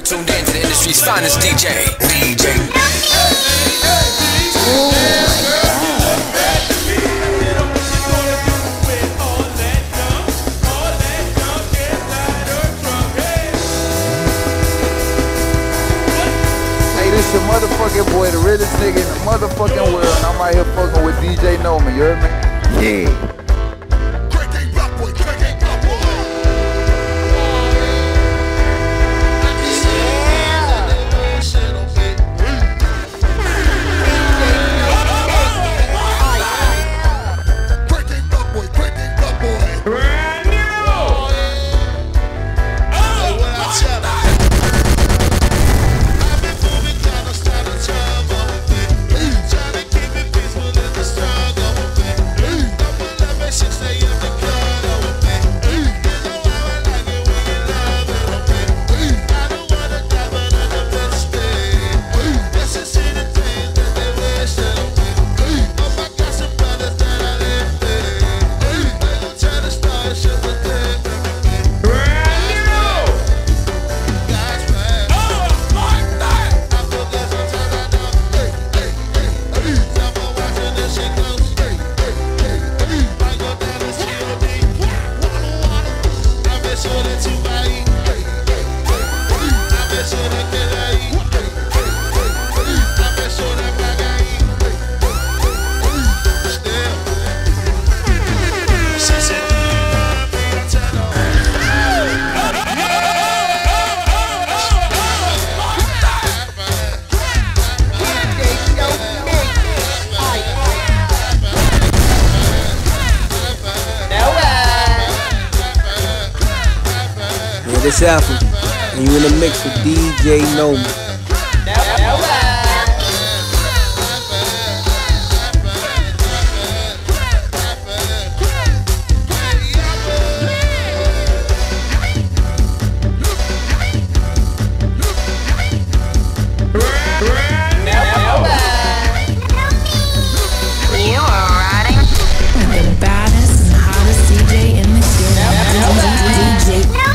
Tuned in to the industry's finest DJ. Hey, this your motherfucking boy, the realest nigga in the motherfucking world. And I'm out here fucking with DJ Noma, you heard me? Yeah. This Alpha, and you in the mix with DJ Noma. You are riding the baddest and hottest DJ in the game. DJ.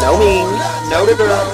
Know me, know the girl.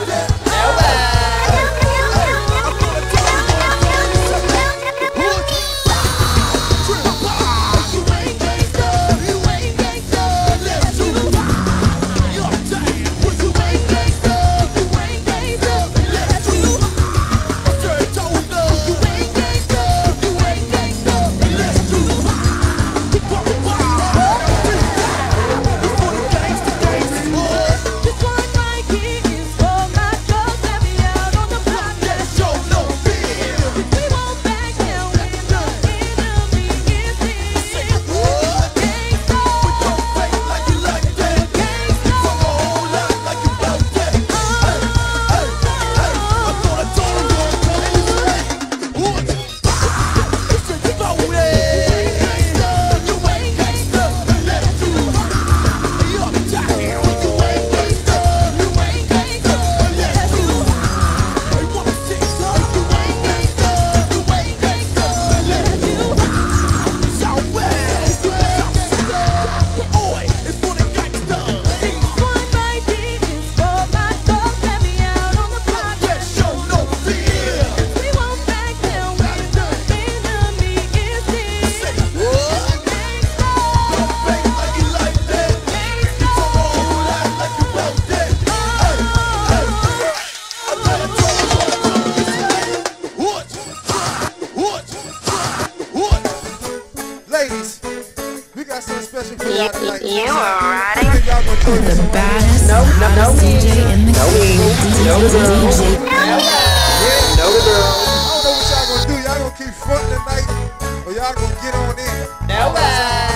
Ladies, we got something special for y'all tonight. You are riding the baddest DJ in the game. Know the girl. Yeah, know the girl. I don't know what y'all gonna do. Y'all gonna keep fronting tonight, or y'all gonna get on in.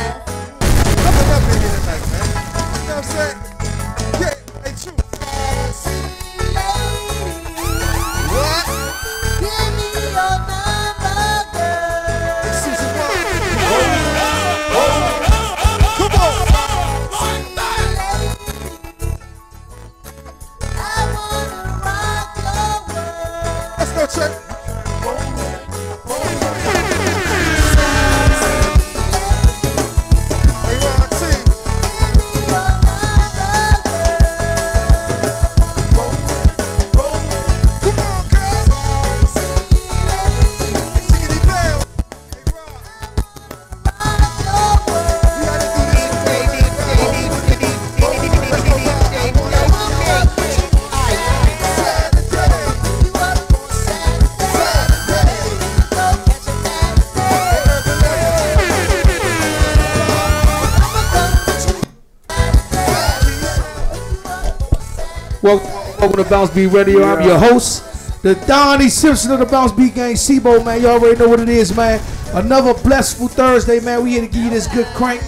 Welcome to BounceBeat Radio. I'm your host, the Donnie Simpson of the BounceBeat gang, Sibo, man. You already know what it is, man. Another blessful Thursday, man. We here to give you this good crank.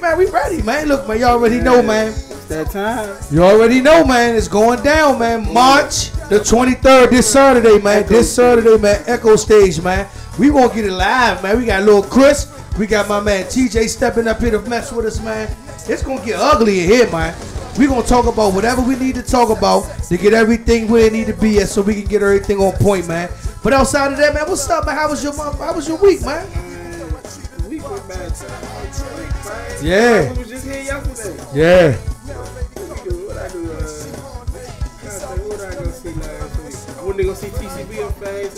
Man, we ready, man. Look, man, you already know, man. It's that time. You already know, man. It's going down, man. March the 23rd, this Saturday, man. This Saturday, man. Echo Stage, man. We gonna get it live, man. We got little Chris. We got my man TJ stepping up here to mess with us, man. It's gonna get ugly in here, man. We gonna talk about whatever we need to talk about to get everything where it need to be at, so we can get everything on point, man. But outside of that, man, what's up, man? How was your week, man? The week went bad. Yeah. We was just here yesterday. Yeah. What I do? What I go see last week? I went to go see TCB on Saturday.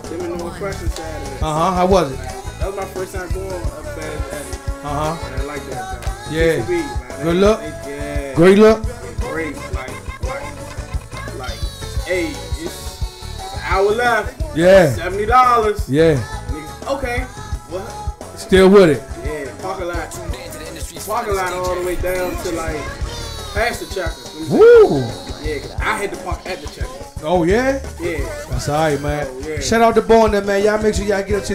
Them in the Impressionz Saturday. How was it? That was my first time going up Saturday. And I like that. Yeah. TCB, man. Good luck. Yeah. Great luck. Great. Like, hey, it's an hour left. Yeah. $70. Yeah. Nigga, okay. What? Still with it. Yeah. Parking lot all the way down to like past the checkers. Woo. Yeah, 'cause I had to park at the checkers. Oh yeah. Yeah. That's alright, man. Oh, yeah. Shout out to Bonner, man. Y'all make sure y'all get up to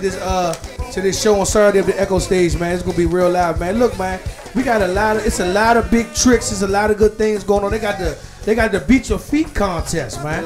this show on Saturday at the Echo Stage, man. It's gonna be real live, man. Look, man, we got it's a lot of big tricks. There's a lot of good things going on. They got the beat your feet contest, man.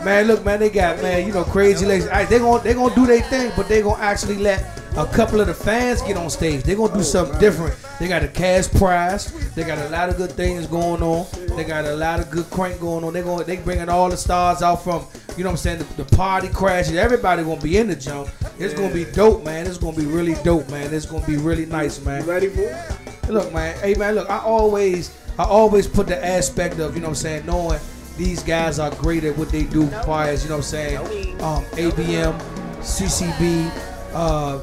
Man, look, man, they got, man, you know, crazy legs. They gonna do their thing, but they gonna actually let a couple of the fans get on stage. They gonna do something different. They got a cash prize. They got a lot of good things going on. They got a lot of good crank going on. They bringing all the stars out from, you know what I'm saying, the party crashes. Everybody gonna be in the jump. It's gonna be dope, man. It's gonna be really dope, man. It's gonna be really nice, man. You ready for it? Look, man. Hey, man. Look, I always put the aspect of, you know what I'm saying, knowing these guys are great at what they do. As you know what I'm saying, ABM, CCB.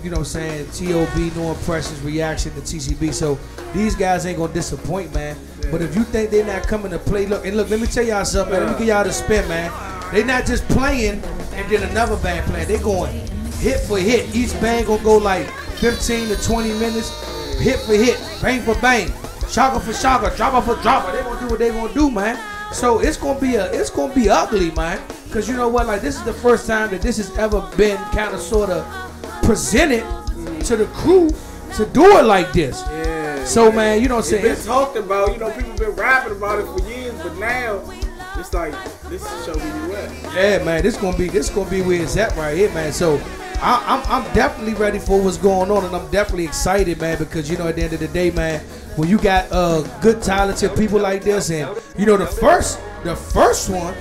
You know what I'm saying, TOB, No Impressionz, Reaction to TCB. So these guys ain't gonna disappoint, man. Yeah. But if you think they're not coming to play, look, let me tell y'all something, man. Let me give y'all the spin, man. They not just playing and then another band playing. They going hit for hit. Each band gonna go like 15 to 20 minutes, hit for hit, bang for bang, shocker for shocker, dropper for dropper. They gonna do what they gonna do, man. So it's gonna be ugly, man. Cause you know what, like this is the first time that this has ever been kind of sort of presented to the crew to do it like this. Yeah. So man, you know what I'm saying? It's been talked about, you know, people been rapping about it for years, but now it's like this is show where you at. Yeah, man, this gonna be where it's at right here, man. So I'm definitely ready for what's going on, and I'm definitely excited, man, because you know at the end of the day, man, when you got good talented people like this, and you know the first one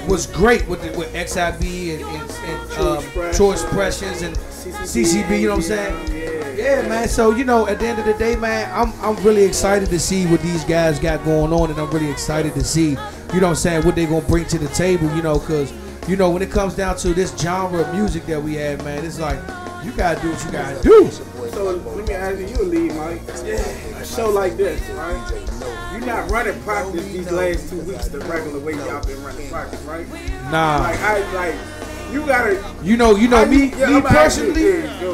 was great with XIB and Choice Impressionz and CCB, you know what I'm saying? Yeah, man. So, you know, at the end of the day, man, I'm really excited to see what these guys got going on, and I'm really excited to see, you know what I'm saying, what they gonna bring to the table, you know, because, you know, when it comes down to this genre of music that we have, man, it's like, you gotta do what you gotta do. So let me ask you a lead, Mike. A show like this, right? You're not running practice these last 2 weeks the regular way y'all been running practice, right? Nah. You gotta.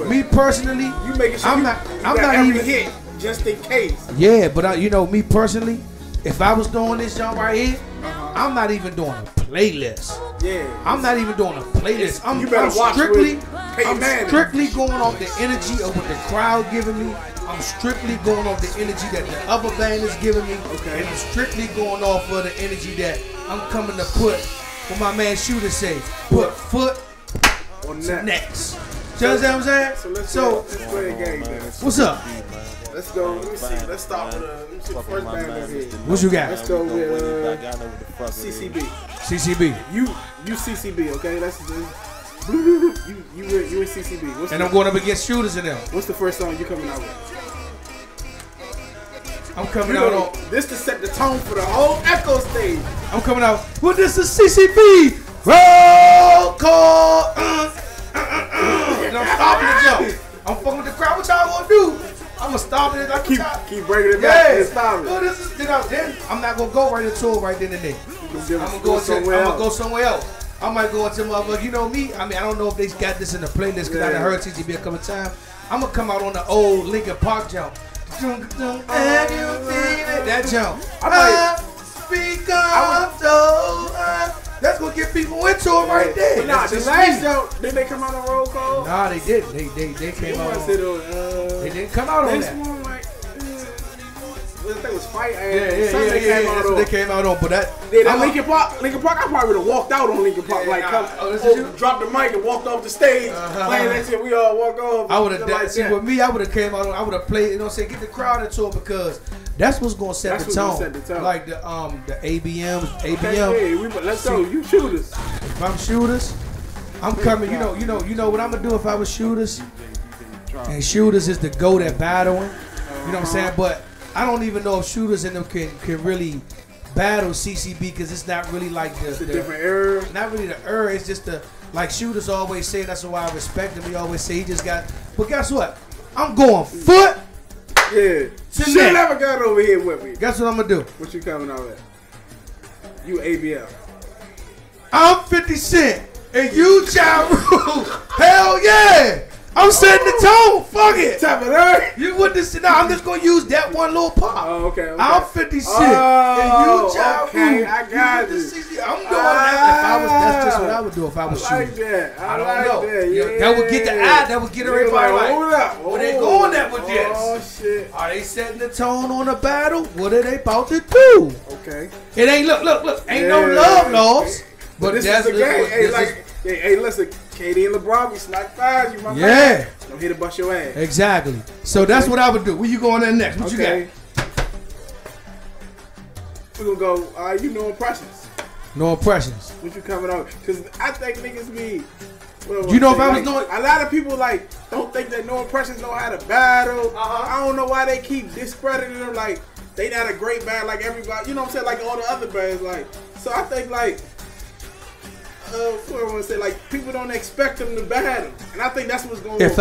Me personally. You making sure I'm not even hit just in case. Yeah, but you know, me personally, if I was doing this jump right here, I'm not even doing a playlist. Yeah. I'm not even doing a playlist. I'm strictly going off the energy of what the crowd giving me. I'm strictly going off the energy that the other band is giving me. Okay. And I'm strictly going off of the energy that I'm coming to put, what my man Shooter say, put foot on next. You understand what I'm saying? So let's play a game, man. What's up? Let's go. Let me see. Let's start with the first band over here. What you got? Let's go with CCB. CCB. You CCB, okay? That's you in CCB. And I'm going up against Shooters in them. What's the first song you coming out with? I'm coming out on this to set the tone for the whole Echo Stage. I'm coming out. Well, this is CCB. Roll call. And I'm stopping the jump. I'm fucking with the crowd. What y'all gonna do? I'm gonna stop it. I keep breaking it back. Yeah. Stop it. Well, this is then I'm not gonna go right into it right then and there. I'm gonna go somewhere else. I might go into motherfucker. You know me. I mean, I don't know if they got this in the playlist because I done heard TGB a couple times. I'm gonna come out on the old Linkin Park jump. That jump. become so that's gonna get people into it right there. But nah, the last show, did they come out on roll call? Nah, they didn't. They came out on. They didn't come out on that. One, like, I think it was Fight. Yeah. That's what they came out on. But that. Yeah, that Linkin Park, I probably would have walked out on Linkin Park. Dropped the mic and walked off the stage. Playing that shit, we all walk off. I would have, see, with me, I would have came out on, I would have played, you know what I'm saying, get the crowd into it because that's what's going to set the tone. Like the ABMs. Okay, let's go. You shooters. If I'm shooters, I'm coming, you know what I'm going to do if I was shooters? And shooters is the GOAT at battling. You know what I'm saying? But I don't even know if shooters in them can really battle CCB because it's not really like the different era. Not really the era. It's just the like shooters always say. That's why I respect him. He always say he just got. But guess what? I'm going foot. Yeah. Shit never got over here with me. Guess what I'm gonna do? What you coming out at? You ABL. I'm 50 Cent and you Ja Rule. Hell yeah. I'm setting the tone. Fuck it. Top of that. You with this? No, I'm just gonna use that one little pop. Oh, okay. I'm 50 Cent and you Ja Rule. Okay, I got you. I'm doing that. That's just what I would do if I was shooting. That. I don't know. Yeah. That would get the eye. That would get everybody like, what they going at with this? Oh shit. Are they setting the tone on a battle? What are they about to do? Okay. It ain't look. Ain't no love lost. But this that's is the game. Hey, listen, KD and LeBron, we smack fives. You my man. Don't hit to bust your ass. Exactly. So that's what I would do. Where you going in next? What you got? We're gonna go. You know Impressionz. No Impressionz. What you coming out? Because I think niggas be. You know if I was doing a lot of people like don't think that No Impressionz know how to battle. I don't know why they keep discrediting them. Like they not a great band like everybody. You know what I'm saying? Like all the other bands. Like so, I think like. What I want to say, like people don't expect them to battle, and I think that's what's going on. If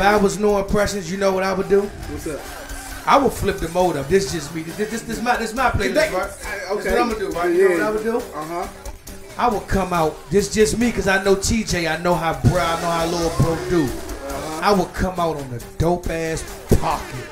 I was No Impressionz, you know what I would do? What's up? I would flip the mode up. This just me. This my playlist, right? Okay. That's what I'm gonna do, right? You know what I would do? I would come out. This just me, cause I know TJ. I know how bro. I know how little bro do. I would come out on a dope ass pocket,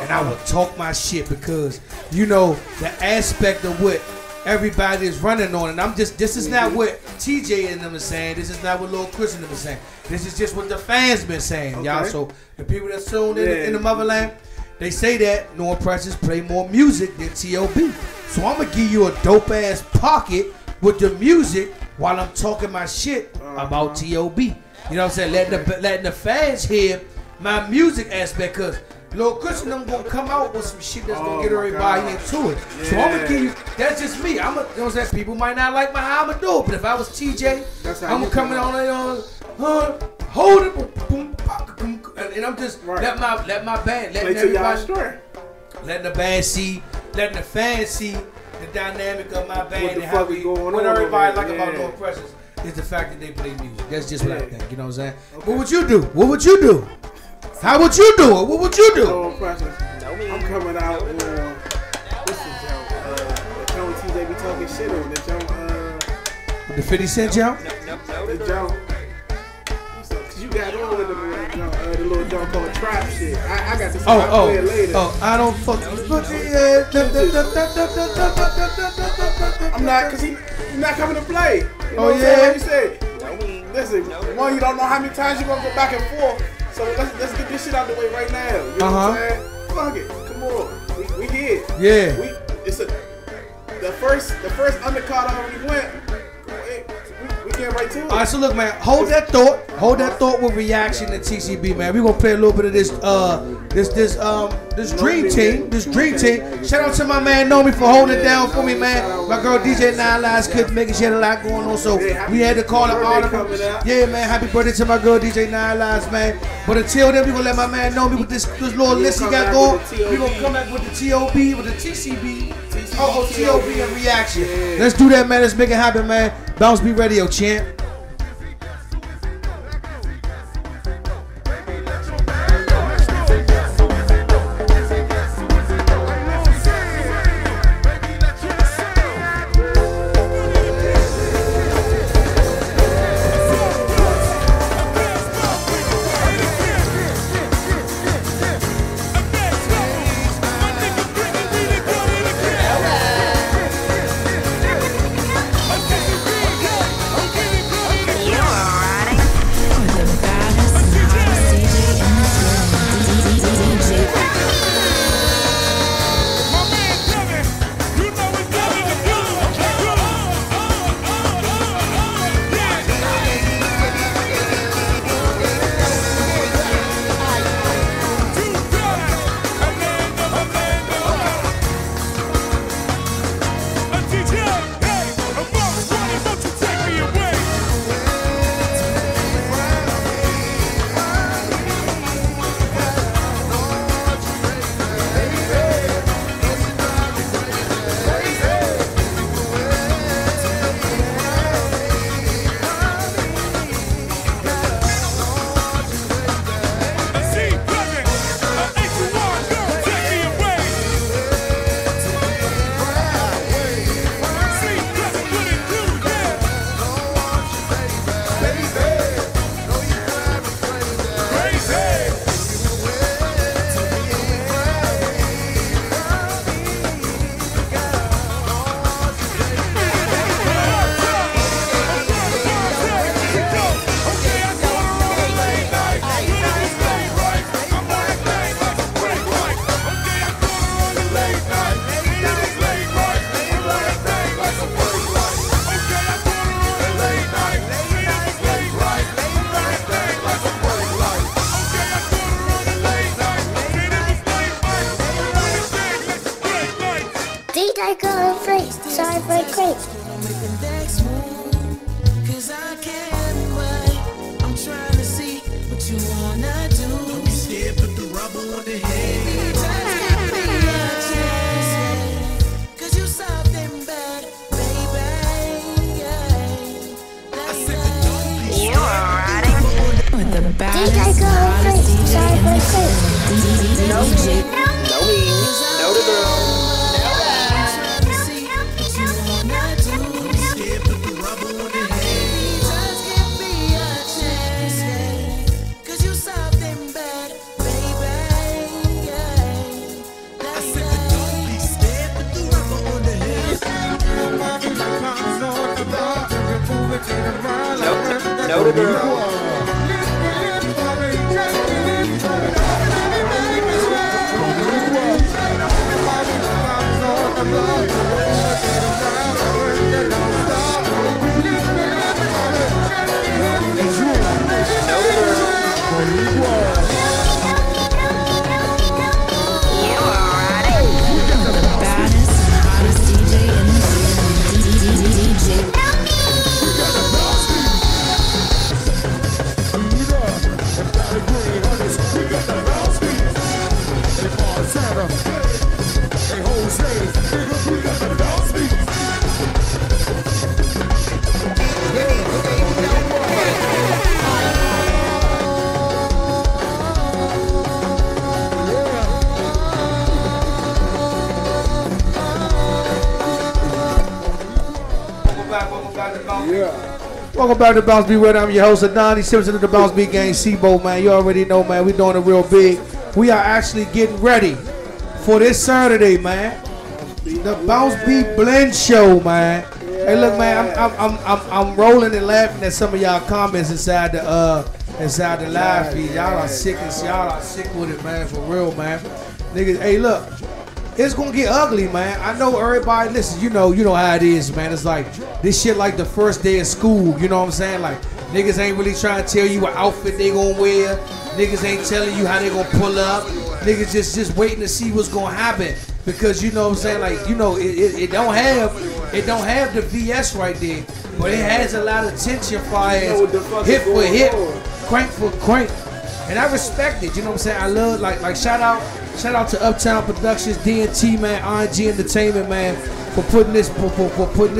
and I would talk my shit because you know the aspect of what. Everybody is running on, and I'm just. This is not what TJ and them is saying. This is not what Lil Chris and them is saying. This is just what the fans been saying, y'all. So the people that's tuned in the motherland, they say that No Impressionz play more music than T.O.B. So I'm gonna give you a dope ass pocket with the music while I'm talking my shit about T.O.B. You know what I'm saying? Letting the fans hear my music aspect, cause. Lil Chris and them gonna come out with some shit that's gonna get everybody into it. Yeah. So I'm gonna give you, that's just me. You know what I'm saying? People might not like how I'm gonna do it, but if I was TJ, I'm gonna come in on hold it, boom, and I'm just let my band, letting everybody, letting the band see, letting the fans see the dynamic of my band and how what everybody like about No Impressionz is the fact that they play music. That's just what I think. You know what I'm saying? Okay. What would you do? What would you do? How would you do it? What would you do? No Impressionz. I'm coming out on what's the joke? The joke TJ be talking shit on the joke. The 50 Cent joke? The joke. Cause you got on with the little joke called trap shit. I got to play it later. I don't fucking I'm not, cause he's not coming to play. You know what I'm saying? Like you said, listen, one, you don't know how many times you're gonna go back and forth. So let's get this shit out the way right now. You know what I'm saying? Fuck it. Come on. We here. Yeah. It's the first undercard already went. We get right to it. Alright, so look, man, hold that thought. Hold that thought with reaction to TCB, man. We're gonna play a little bit of this dream team. This dream team. Shout out to my man Nomi for holding it down for me, man. My girl DJ 9 Lives couldn't make it. She had a lot going on, so we had to call an audible. Yeah, man, happy birthday to my girl DJ 9 Lives, man. But until then, we gonna let my man Nomi with this little list he got going. We gonna come back with the T.O.B. with the TCB. T.O.B. and reaction. Let's do that, man. Let's make it happen, man. BounceBeat Radio, champ. DJ go free. Sorry for the creep. Make the next move, 'cause I can't wait. I'm trying to see what you wanna do. Don't be scared, put the rubber on the head. Just give me a chance, 'cause you something better, baby. I said that don't be scared. You are riding with the baddest, DJ go hottest free. DJ Sorry in for the the creep. city. No me. No the girl. No the girl. Welcome back to BounceBeat Radio. I'm your host, Adani Simpson of the BounceBeat Gang, Sibo, man. You already know, man. We're doing it real big. We are actually getting ready for this Saturday, man. The BounceBeat Blend Show, man. Hey, look, man. I'm rolling and laughing at some of y'all comments inside the live feed. Y'all are sick with it, man. For real, man. Niggas, hey, look. It's gonna get ugly, man. I know everybody. Listen, you know how it is, man. It's like this shit, like the first day of school. You know what I'm saying? Like niggas ain't really trying to tell you what outfit they gonna wear. Niggas ain't telling you how they gonna pull up. Niggas just waiting to see what's gonna happen because you know what I'm saying. Like it don't have the VS right there, but it has a lot of tension fires, hip for hip, crank for crank, and I respect it. You know what I'm saying? I love like shout out to Uptown Productions, DNT, man, RNG Entertainment, man, for putting this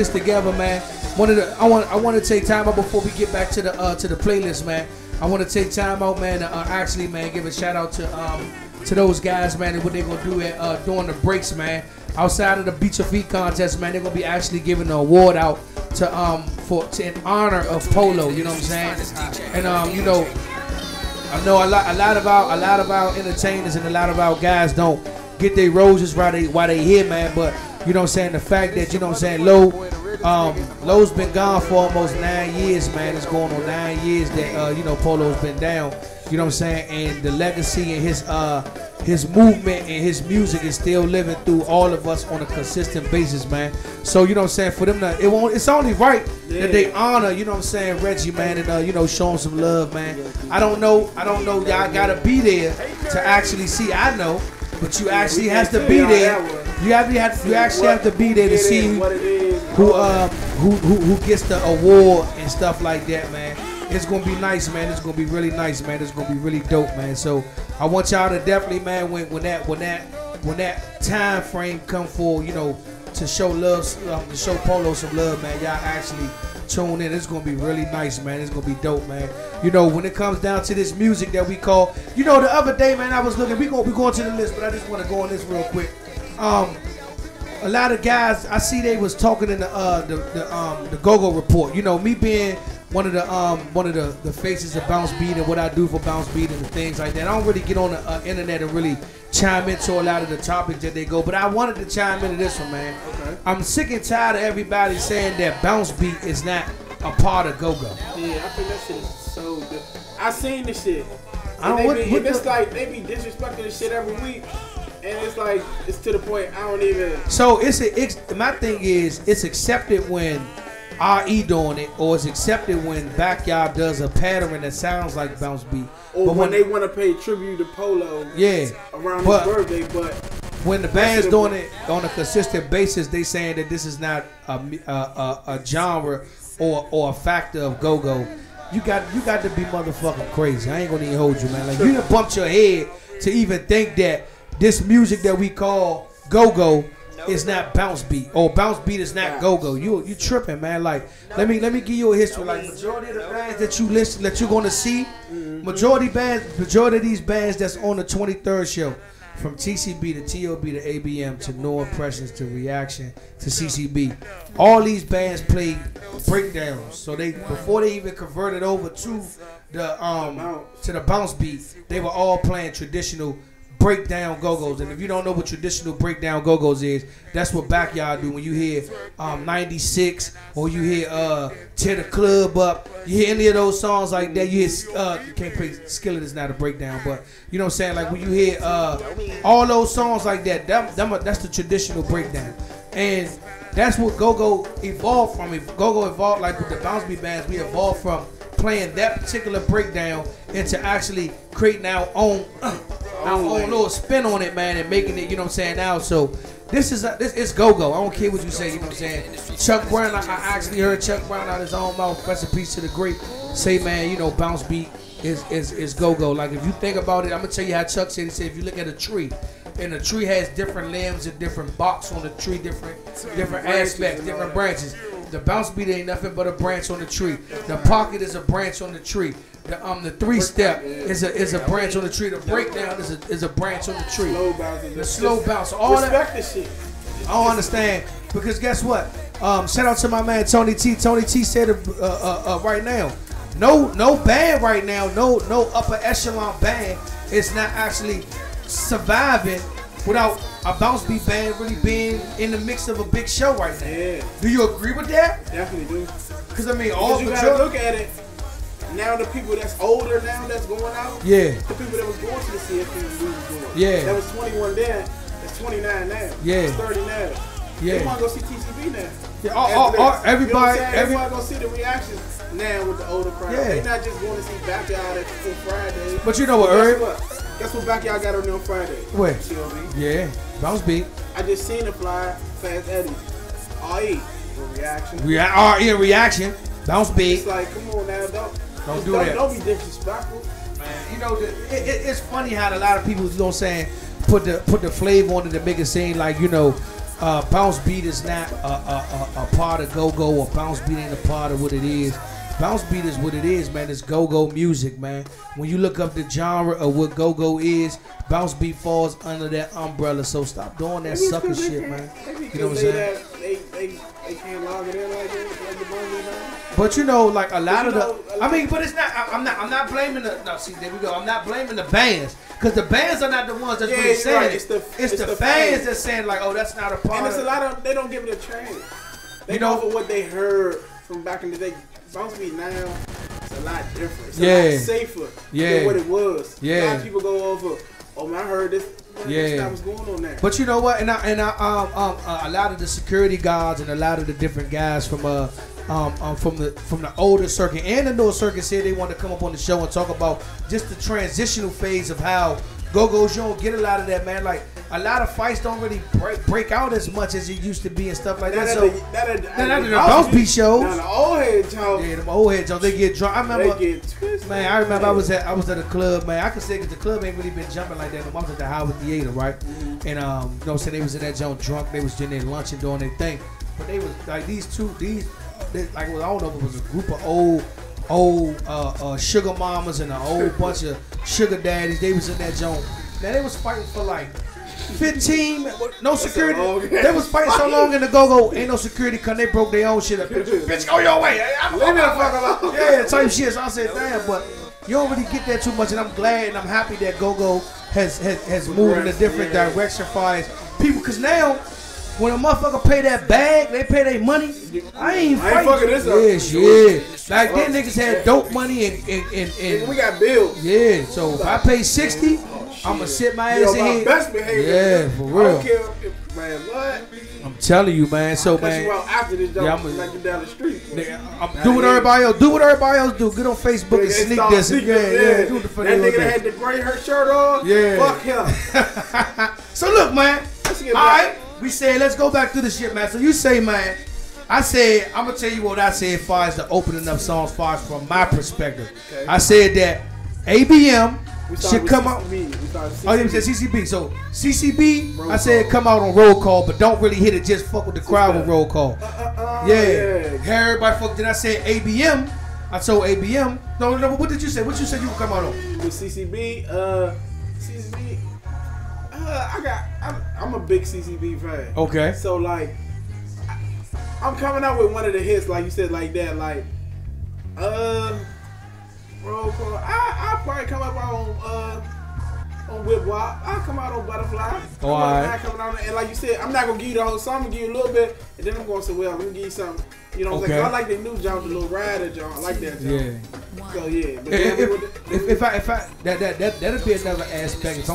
together, man. I want to take time out before we get back to the playlist, man. I want to take time out, man, to actually, man, give a shout out to those guys, man, and what they're gonna do during the breaks, man. Outside of the Beat Your Feet contest, man, they're gonna be actually giving an award out to in honor of Polo. You know what I'm saying? And you know. I know a lot of our entertainers and a lot of our guys don't get their roses while they here, man. But you know what I'm saying, the fact that you know what I'm saying, Lowe's been gone for almost 9 years, man. It's going on 9 years that you know Polo's been down. You know what I'm saying, and the legacy and his movement and his music is still living through all of us on a consistent basis, man. So you know what I'm saying, for them to it's only right that they honor, you know what I'm saying, Reggie, man, and you know, show him some love, man. I don't know, y'all gotta be there to actually see. I know, but you actually have to be there. You actually have to be there to see who gets the award and stuff like that, man. It's gonna be nice, man. It's gonna be really nice, man. It's gonna be really dope, man. So I want y'all to definitely, man, when that time frame come for, you know, to show love, to show Polo some love, man. Y'all actually tune in. It's gonna be really nice, man. It's gonna be dope, man. You know, when it comes down to this music that we call, you know, the other day, man, I was looking. We going to the list, but I just want to go on this real quick. A lot of guys, I see they was talking in the Go-Go Report. You know, me being one of the faces of BounceBeat and what I do for BounceBeat and the things like that. I don't really get on the internet and really chime into a lot of the topics that they go, but I wanted to chime into this one, man. Okay. I'm sick and tired of everybody saying that BounceBeat is not a part of Go-Go. Yeah, I think that shit is so good. I seen the shit. It's like they be disrespecting the shit every week. And it's like, it's to the point I don't even. So my thing is, it's accepted when RE doing it, or it's accepted when Backyard does a pattern that sounds like BounceBeat. Or when they want to pay tribute to Polo, yeah, around his birthday. when the band's doing it on a consistent basis, they saying that this is not a genre or a factor of go-go. You got to be motherfucking crazy. I ain't gonna even hold you, man. Like you done bumped your head to even think that this music that we call go-go is not bounce beat, or bounce beat is not go-go. You tripping, man. Like let me give you a history. Like majority of the bands that you listen, that you're gonna see, majority of these bands that's on the 23rd show, from TCB to TOB to ABM to No Impressionz to Reaction to CCB, all these bands played breakdowns. So they, before they even converted over to the bounce beat, they were all playing traditional breakdown go-go's. And if you don't know what traditional breakdown go-go's is, that's what Backyard do. When you hear 96 or you hear Tear the Club Up, you hear any of those songs like that, you hear you can't play Skillet is not a breakdown, but you know what I'm saying, like when you hear all those songs like that, that's the traditional breakdown. And that's what go-go evolved from. Go-go evolved, like with the bounce beat bands, we evolved from playing that particular breakdown into actually creating our own little spin on it, man, and making it, you know what I'm saying, now. So this is go-go. I don't care what you say, you know what I'm saying. Chuck Brown, I actually heard Chuck Brown out his own mouth, rest in peace to the great, say, man, you know, bounce beat is go-go. Like if you think about it, I'm gonna tell you how Chuck said. He said if you look at a tree, and the tree has different limbs and different barks on the tree, different aspects, different branches. The bounce beat ain't nothing but a branch on the tree. The pocket is a branch on the tree. The three-step is a branch on the tree. The breakdown is a branch on the tree. The slow bounce. All that. Shit. I don't understand, because guess what? Shout out to my man Tony T. Tony T said right now, no band right now, no upper echelon band is not actually surviving without a bounce beat band really being in the mix of a big show right now. Yeah. Do you agree with that? Definitely do. Because I mean, you gotta look at it. Now the people that's older now that's going out. Yeah. The people that was going to the CFP was going. Yeah. That was 21 then. That's 29 now. Yeah. It's 30 now. Yeah. They want to go see TCB now. Yeah. Everybody. Everyone gonna see the reactions now with the older crowd. Yeah. They're not just going to see Backyard on Friday. But you know what, Herb? Guess what Backyard got on Friday? Where? TLB. Yeah. Bounce beat. I just seen the flyer. Fast Eddie. RE. Reaction. RE Reaction. Bounce beat. It's like, come on now, don't do that. Don't be disrespectful. Man, you know, it's funny how a lot of people, you know what I'm saying, put the flavor on it to make it seem like, you know, bounce beat is not a part of go-go, or bounce beat ain't a part of what it is. Bounce beat is what it is, man. It's go-go music, man. When you look up the genre of what go-go is, bounce beat falls under that umbrella. So stop doing that sucker shit, man. You know what I'm saying? They can't log it in like the bounce beat. But you know, like a lot of the, I mean, but it's not. I'm not blaming the. No, see, there we go. I'm not blaming the bands, because the bands are not the ones that's really saying right. it. It's the fans that's saying like, oh, that's not a part. And it's a lot of, they don't give it a chance. They go for what they heard from back in the day. Bounce beat now, it's a lot different. It's a lot safer than what it was. Yeah. A lot of people go over, oh man, I heard this. Yeah. What's going on there? But you know what? And a lot of the security guards and a lot of the different guys from the older circuit and the newer circuit said they wanted to come up on the show and talk about just the transitional phase of how go-go's. You don't get a lot of that, man. Like a lot of fights don't really break out as much as it used to be and stuff like that. So that the bounce beat shows. Now the old head Jones. Yeah, them old head Jones, they get drunk. I remember. They get twisted. Man, I remember I was at a club, man. I can say because the club ain't really been jumping like that. I was at the Howard Theater, right? And you know what I'm saying, they was in that joint drunk. They was in there lunching, doing their thing. But they was like these like, I don't know if it was a group of old sugar mamas and a whole bunch of sugar daddies. They was in that joint. Now they was fighting for like 15, no security. They was fighting so long in the go-go, ain't no security because they broke their own shit up. Bitch, go your way. Yeah, type shit. So I said, damn, but you don't really get that too much, and I'm glad and I'm happy that go-go has moved in a different direction for us people, because now when a motherfucker pay that bag, they pay their money. I ain't fucking this up. Yeah. Like then niggas had dope money and we got bills. Yeah, so if I pay 60, I'ma sit my ass in here. Best behavior. Yeah, for real. I don't care if, man, what? I'm telling you, man. So man, you out after this, I'm like you down the street. Do what everybody else. Do what everybody else do. Get on Facebook and sneak this. Yeah. Do the funny that nigga that had the gray shirt on. Yeah. Fuck him. So look, man. right, we said let's go back to the shit, man. So you say, man, I said I'm gonna tell you what I said as far as the opening up songs, as far as from my perspective. Okay. I said that ABM should come out. Oh, you said CCB. So CCB, I said come out on roll call, but don't really hit it. Just fuck with the crowd with roll call. Yeah. Everybody fuck. Then I said ABM. I told ABM. No. What did you say? What you said you would come out on? With CCB. CCB. I'm a big CCB fan. Okay. So like, I'm coming out with one of the hits, like you said, like that, like, roll call. I'll probably come up on Whip Wop. I'll come out on Butterfly. Oh, alright. Coming out, and like you said, I'm not gonna give you the whole song. I'm gonna give you a little bit, and then I'm gonna say, well, I'm gonna give you something. You know what I'm saying? I like the new jump, the little rider jump. I like that jump. Yeah. So yeah. But if I that'd be another aspect. If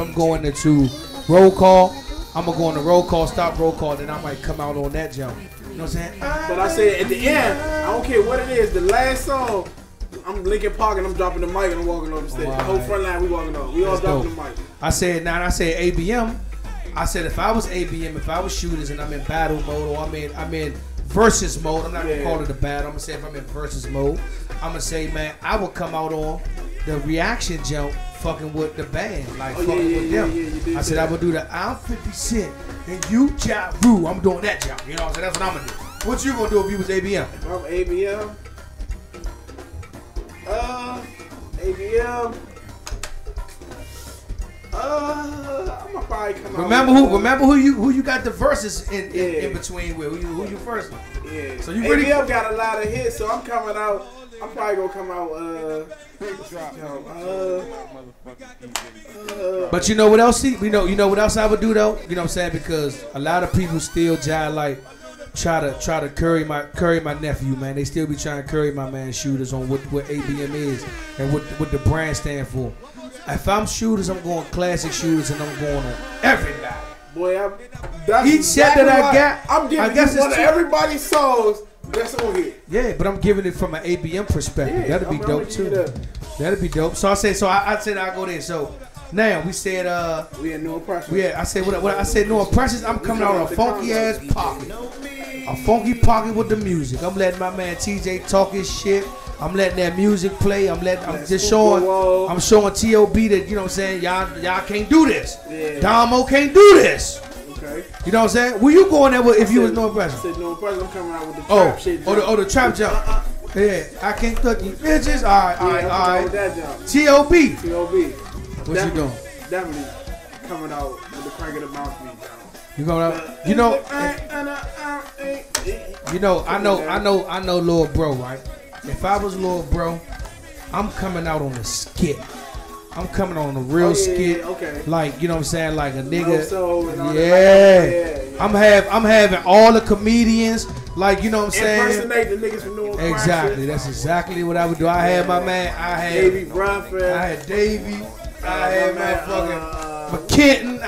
I'm going into roll call, I'm gonna go on the roll call, stop roll call, then I might come out on that jump. You know what I'm saying? But I said at the end, I don't care what it is. The last song, I'm Linkin Park and I'm dropping the mic and I'm walking over the stage. The whole front line, we walking over. We all dropping the mic. I said ABM. I said if I was ABM, if I was shooters and I'm in battle mode or I'm in versus mode, I'm not gonna call it a battle. I'm gonna say if I'm in versus mode, I'm gonna say, man, I would come out on the reaction jump fucking with the band, like fucking with them. I said I would do the I'm 50 Cent and you Ja Rule. I'm doing that jump. You know what I'm saying? That's what I'm gonna do. What you gonna do if you was ABM? If I'm ABM, I'm gonna probably come out. Remember who you got the verses in between with? Who you first? Yeah. So you really ABM got a lot of hits, so I'm coming out. I'm probably gonna come out. But you know what else? You know what else I would do though? You know what I'm saying? Because a lot of people still try to curry my nephew, man. They still be trying to curry my man shooters on what ABM is and what the brand stand for. If I'm shooters, I'm going classic shooters and I'm going on everybody. Boy, each set that I got, I'm giving you one of everybody's songs that's on here. Yeah, but I'm giving it from an ABM perspective. Yeah, That'd be dope too. That'd be dope. So I said I'll go there. So now we said we had no Impressionz. Yeah, I said what I said no Impressionz. I'm coming out on a funky ass pocket. A funky pocket with the music. I'm letting my man TJ talk his shit. I'm letting that music play. I'm showing T.O.B. that, you know what I'm saying, y'all can't do this. Yeah. Damo can't do this. Okay. You know what I'm saying? Where you going there with if you was no Impressionz? I said no Impressionz. I'm coming out with the trap shit. The trap jump. Yeah, I can't touch you bitches. All right. T.O.B. What you doing? Definitely coming out with the crank of the BounceBeat. You going out? I know Lil Bro, right? If I was Lil Bro, I'm coming out on a skit. I'm coming on a real skit. Okay. Like, you know what I'm saying? Like a nigga. Yeah. I'm having all the comedians. Like, you know what I'm saying? Impersonate the niggas from New York. Exactly. That's exactly what I would do. I had my man. I had Davey Bradford. I had Davey. I had my fucking McKinton.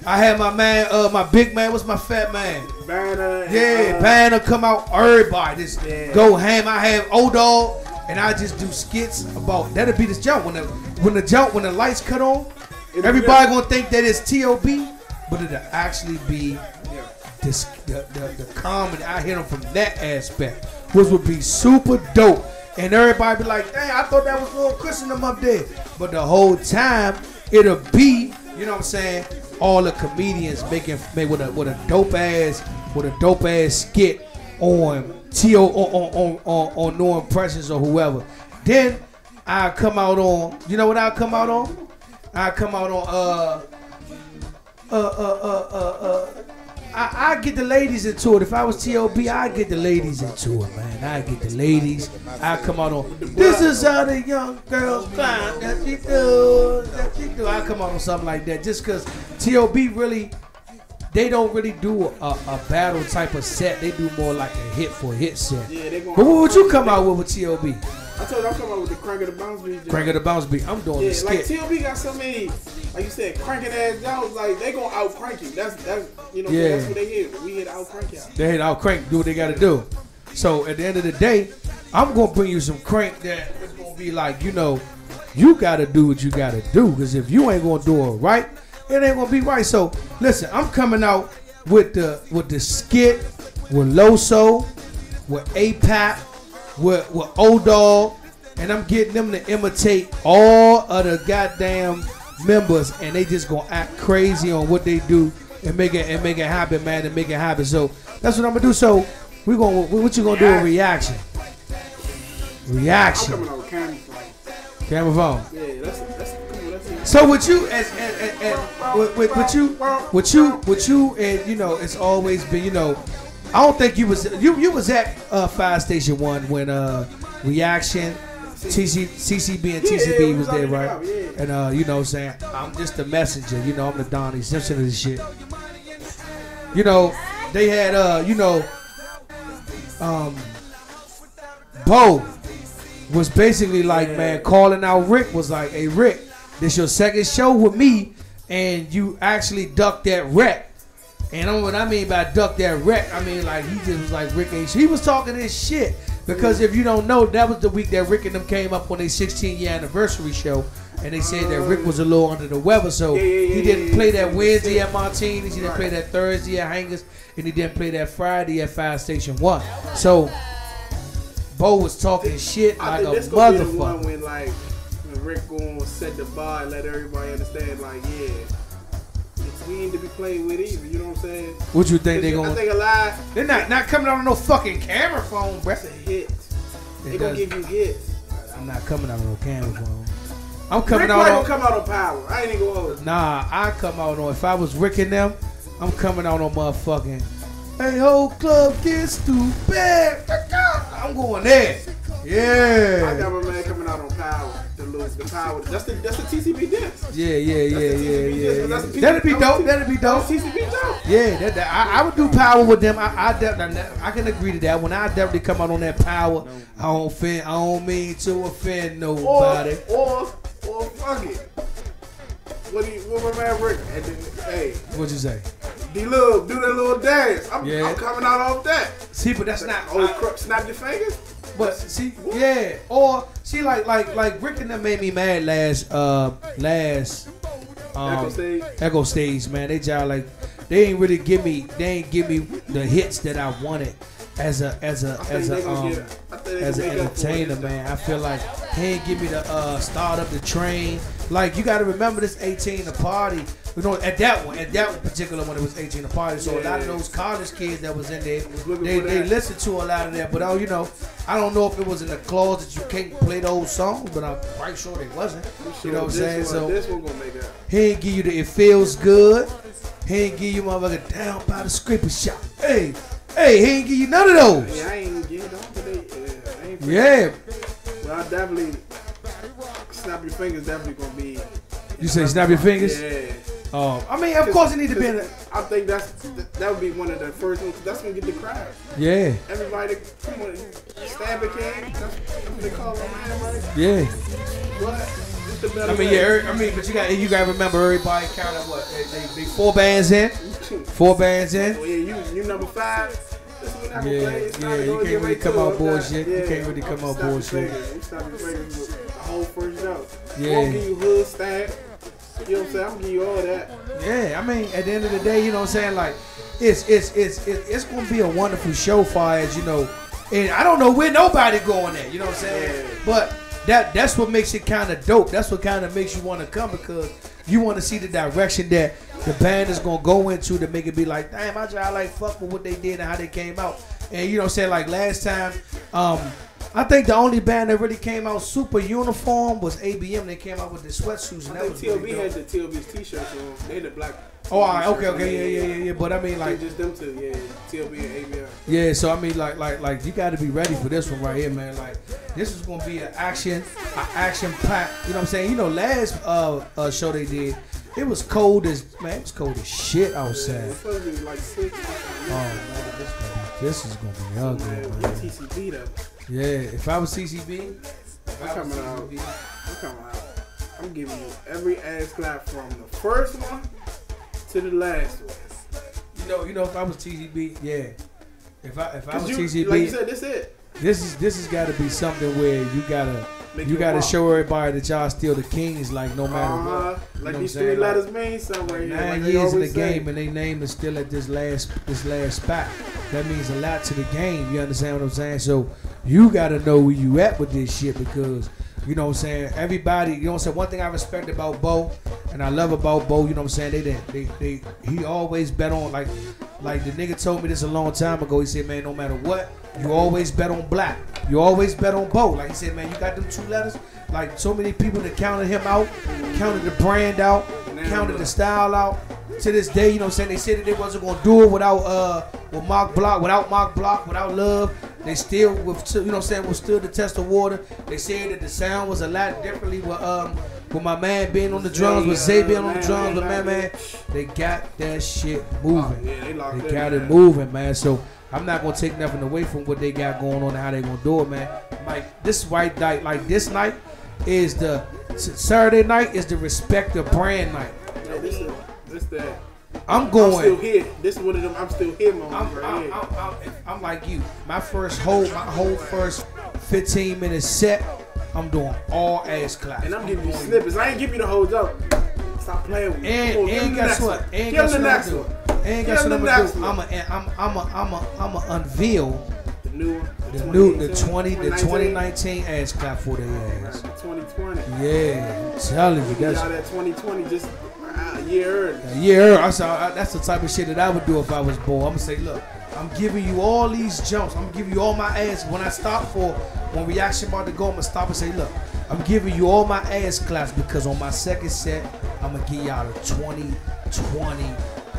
I had my man, my big man. What's my fat man? Banner. Yeah, Banner come out. Everybody just go ham. I have O-Dog, and I just do skits about. That'll be this jump when the lights cut on. Everybody gonna think that it's T.O.B., but it'll actually be the comedy. I hit them from that aspect, which would be super dope. And everybody be like, dang, I thought that was Lil Chris and them up there. But the whole time, it'll be, you know what I'm saying, all the comedians made with a dope ass skit on on No Impressionz or whoever. Then I come out on, you know what I come out on? I come out on I get the ladies into it. If I was T.O.B., I get the ladies into it, man. I get the ladies. I come out on, this is how the young girls find that she do. I come out on something like that just because T.O.B. really, they don't really do a battle type of set. They do more like a hit for hit set. Yeah, but what would you come out with T.O.B.? I told you I'm coming out with the crank of the BounceBeat. Crank of the BounceBeat. I'm doing the skit. Like T.O.B. got so many, like you said, cranking ass jobs. Like they gonna out crank you. That's you know that's what they hear. We here to out crank y'all. They here to out crank. Do what they gotta do. So at the end of the day, I'm gonna bring you some crank that is gonna be like, you know, you gotta do what you gotta do. Because if you ain't gonna do it right, it ain't gonna be right. So listen, I'm coming out with the skit, with Loso, with APAP, with O-Dog, and I'm getting them to imitate all of the goddamn members, and they just gonna act crazy on what they do and make it happen, man, and make it happen. So that's what I'm gonna do. So what you gonna do in reaction? Reaction. I'm coming out with Camera phone. Yeah, that's cool. That's So with you with you and you know, it's always been, you know, I don't think you was at Fire Station 1 when Reaction, CCB and TCB was there, right? And you know what I'm saying, I'm just the messenger, you know, I'm the Donnie Simpson of this shit. You know, they had Bo was basically like, man, calling out Rick, was like, hey Rick, this your second show with me, and you actually ducked that wreck. And what I mean by duck that wreck, I mean like he just was like, Rick ain't. He was talking this shit because if you don't know, that was the week that Rick and them came up on their 16-year anniversary show, and they said that Rick was a little under the weather, so he didn't play that Wednesday at Martinis, he didn't play that Thursday at Hangers, and he didn't play that Friday at Fire Station 1. So Bo was talking shit like a motherfucker. When like when Rick gonna set the bar and let everybody understand, like, yeah, we need to be playing with either. You know what I'm saying? What you think they gonna? I think a lot. They're not coming out on no fucking camera phone, bro. That's a hit. They gonna give you hits. I'm not coming out on no camera phone. I'm coming Rick out on. Gonna come out on Power. I ain't even gonna hold. Nah, I come out on. If I was Rick and them, I'm coming out on motherfucking. Hey, whole club gets stupid. I'm going there. Yeah. I got my man coming out on Power. The Power. That's the TCB dance. Yeah. That'd be dope. TCB dope. Yeah, I would do Power with them. I can agree to that. When I definitely come out on that Power, I don't mean to offend nobody. Or fuck it. What my man Rick? And then, hey. What'd you say? D-Love, do that little dance. I'm coming out off that. See, but that's not. Snap your fingers. But see, yeah, or see, like Rick and them made me mad last Echo Stage, man. They just like they ain't give me the hits that I wanted as an entertainer, man. I feel like he ain't give me the start up the train. Like, you got to remember this 18 to party. You know, at that particular one, it was 18 to party. So a lot of those college kids that was in there, they listened to a lot of that. But you know, I don't know if it was in the clause that you can't play those songs, but I'm quite sure they wasn't. You know what I'm saying? So this one gonna make that. He ain't give you the It Feels Good. He ain't give you motherfucker Down by the Scraper Shop. Hey, he ain't give you none of those. Yeah, I ain't give you those. Yeah. Well, I definitely Snap Your Fingers definitely gonna be. You say Snap Your Fingers? Yeah. Oh, I mean, of course it need to be in it. I think that would be one of the first ones. That's gonna get the crowd. Yeah. Everybody, come on, stab a can. That's what they call it, man, right? Yeah. What? I mean, but you got to remember everybody counted what? They 4 bands in. 4 bands in. Oh yeah, you number 5. Yeah, you can't really come out bullshit. You can't really come out bullshit. We Snap Your Fingers with the whole first note. Yeah. I'm gonna give you hood stab. You know what I'm saying? I'm gonna give you all that. Yeah, I mean, at the end of the day, you know what I'm saying? Like, it's gonna be a wonderful show, far as you know. And I don't know where nobody going at. You know what I'm saying? Yeah. But that's what makes it kind of dope. That's what kind of makes you want to come, because you want to see the direction that the band is gonna go into to make it be like, damn, I try like fuck with what they did and how they came out. And you know what I'm saying? Like last time, I think the only band that really came out super uniform was ABM. They came out with the sweatsuits, and that was TLB really had the TLB's t-shirts on. They the black. Oh, all right, okay, yeah. But I mean, like, just them two, yeah, TLB and ABM. Yeah, so I mean, like, you got to be ready for this one right here, man. Like, this is gonna be an action pack. You know what I'm saying? You know, last show they did, it was cold as shit outside. Yeah, it's supposed to be like 6. Oh man, this is gonna be ugly, man. TCB though. Yeah, if I was CCB, I'm coming out. I'm giving you every ass clap from the first one to the last one. You know, if I was TCB, yeah. If I was TCB, like you said, this it. this has got to be something where you gotta show everybody that y'all still the kings, like no matter what. Like know these what I'm three saying? letters mean something right here. 9 like years in the always say. game and their name is still at this last spot. That means a lot to the game. You understand what I'm saying? So you gotta know where you at with this shit because you know what I'm saying. Everybody, you know what I'm saying. One thing I respect about Bo and I love about Bo, you know what I'm saying. He always bet on like the nigga told me this a long time ago. He said, man, no matter what, you always bet on black. You always bet on Bo. Like he said, man, you got them 2 letters. Like so many people that counted him out, counted the brand out, counted the style out. To this day, you know what I'm saying, they said that they wasn't gonna do it without Mark Block, without Love. They still you know what I'm saying, withstood the test of water. They said that the sound was a lot differently with my man being on the drums, with Zay being on the drums, with man. They got that shit moving. They got it moving, man. So I'm not gonna take nothing away from what they got going on and how they gonna do it, man. Like this white night, like this night is the Saturday night is the respect the brand night. Yeah, this that. I'm going. I'm still here. This is one of them. I'm still here moments I'm like you. My whole first 15-minute set, I'm doing all ass claps. And I'm giving you snippets. I ain't giving you the whole joke. Stop playing with me. And guess what? And guess what I'm gonna do? And guess what I'm gonna do? I'ma unveil the new one. The 2019 ass clap for their ass. 2020. Yeah, I'm telling you, that's that 2020 just a year early. A year early. That's the type of shit that I would do if I was bored. I'm gonna say, look, I'm giving you all these jumps. I'm gonna give you all my ass. When I stop when reaction about to go, I'm gonna stop and say, look, I'm giving you all my ass claps because on my second set, I'm gonna give y'all a 2020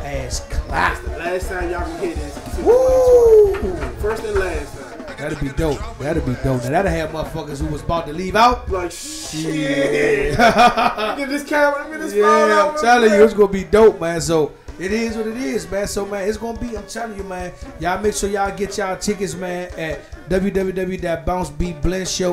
ass clap. The last time y'all can hear this. Woo! First and last time. That'd be dope. Now that'll have motherfuckers who was about to leave out. Like shit. Get this camera, get this phone out. I'm telling you, it's gonna be dope, man. So it is what it is, man. So man, it's gonna be. I'm telling you, man. Y'all make sure y'all get y'all tickets, man, at www.BounceBeat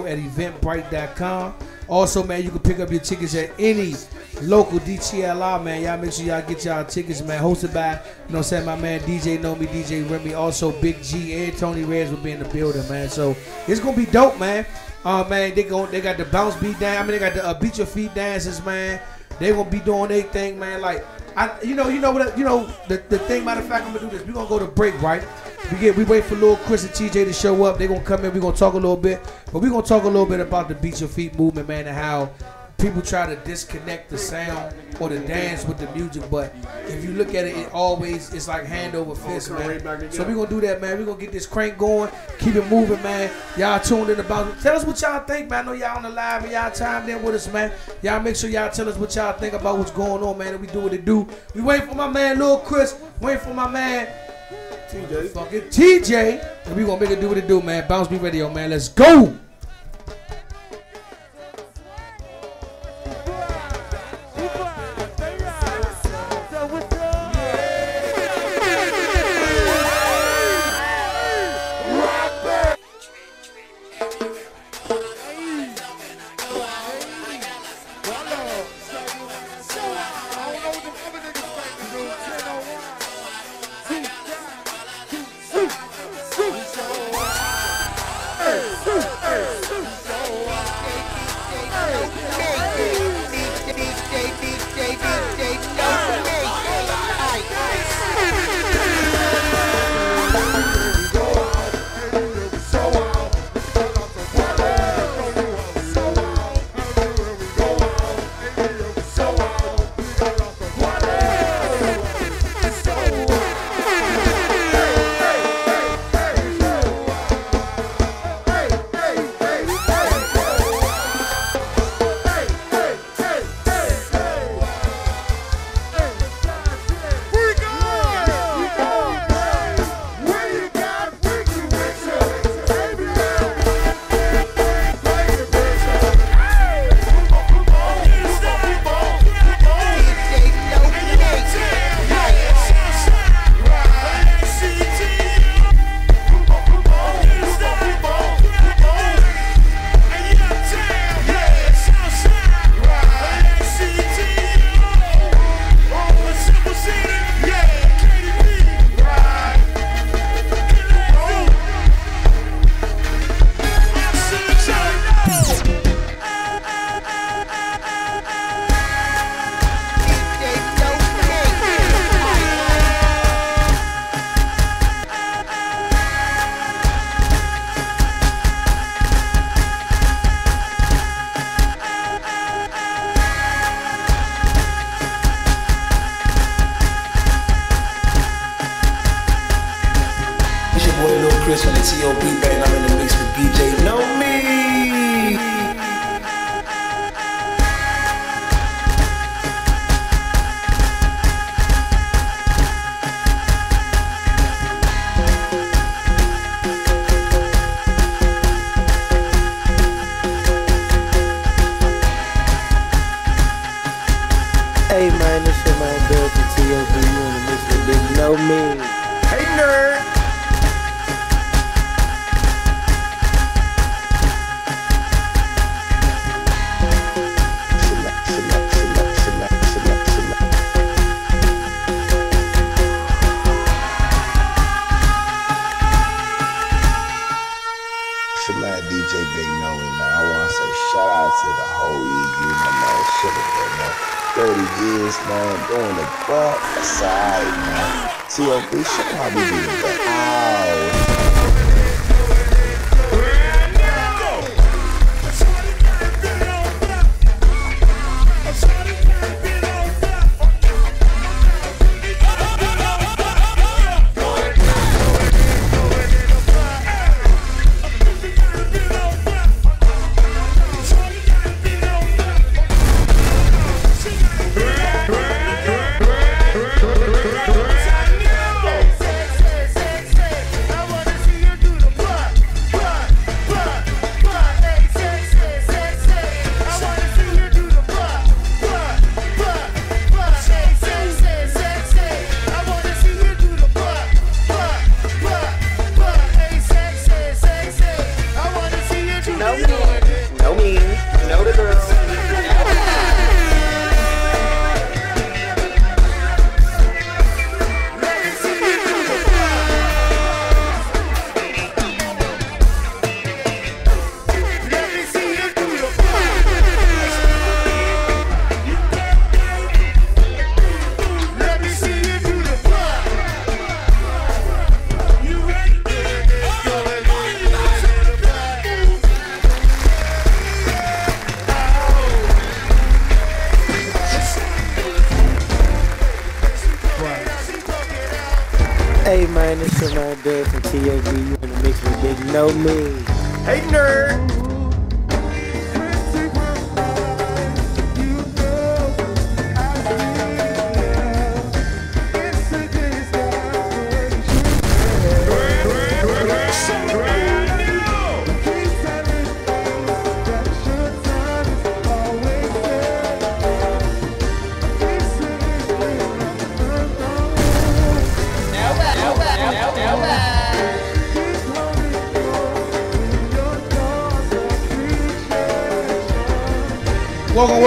at eventbrite.com. Also, man, you can pick up your tickets at any local DTLR, man. Y'all make sure y'all get y'all tickets, man. Hosted by, you know what I'm saying, my man DJ Know Me, DJ Remy. Also, Big G and Tony Reds will be in the building, man. So it's gonna be dope, man. Man, they got the bounce beat down. I mean, they got the beat your feet dances, man. They gonna be doing their thing, man. Like, the thing. Matter of fact, I'm gonna do this. We gonna go to break, right? We wait for Lil Chris and TJ to show up. They gonna come in. We gonna talk a little bit, but we gonna talk a little bit about the beat your feet movement, man, and how people try to disconnect the sound or the dance with the music. But if you look at it, it's like hand over fist, man. So we gonna do that, man. We gonna get this crank going, keep it moving, man. Y'all tuned in about it. Tell us what y'all think, man. I know y'all on the live and y'all chimed in with us, man. Y'all make sure y'all tell us what y'all think about what's going on, man. And we do what it do. We wait for my man Lil Chris. Wait for my man TJ. Fucking TJ. And we gonna make it do what it do, man. Bounce Beat Radio, man. Let's go. listening to T.O.B. Bang. I'm in the mix with DJ Know Me. Hey man, this shit man good for T.O.B. You in the mix with Big Know Me. Hey nerd. Man, DJ Big Know Me, man. I want to say shout out to the whole EU, my man. Sugar, man. 30 years, man. Doing the butt aside, man. T.O.B. show how we do the butt. Ow. Hey man, this shit man good for T.O.B. You in the mix with Big Know Me. Hey nerd.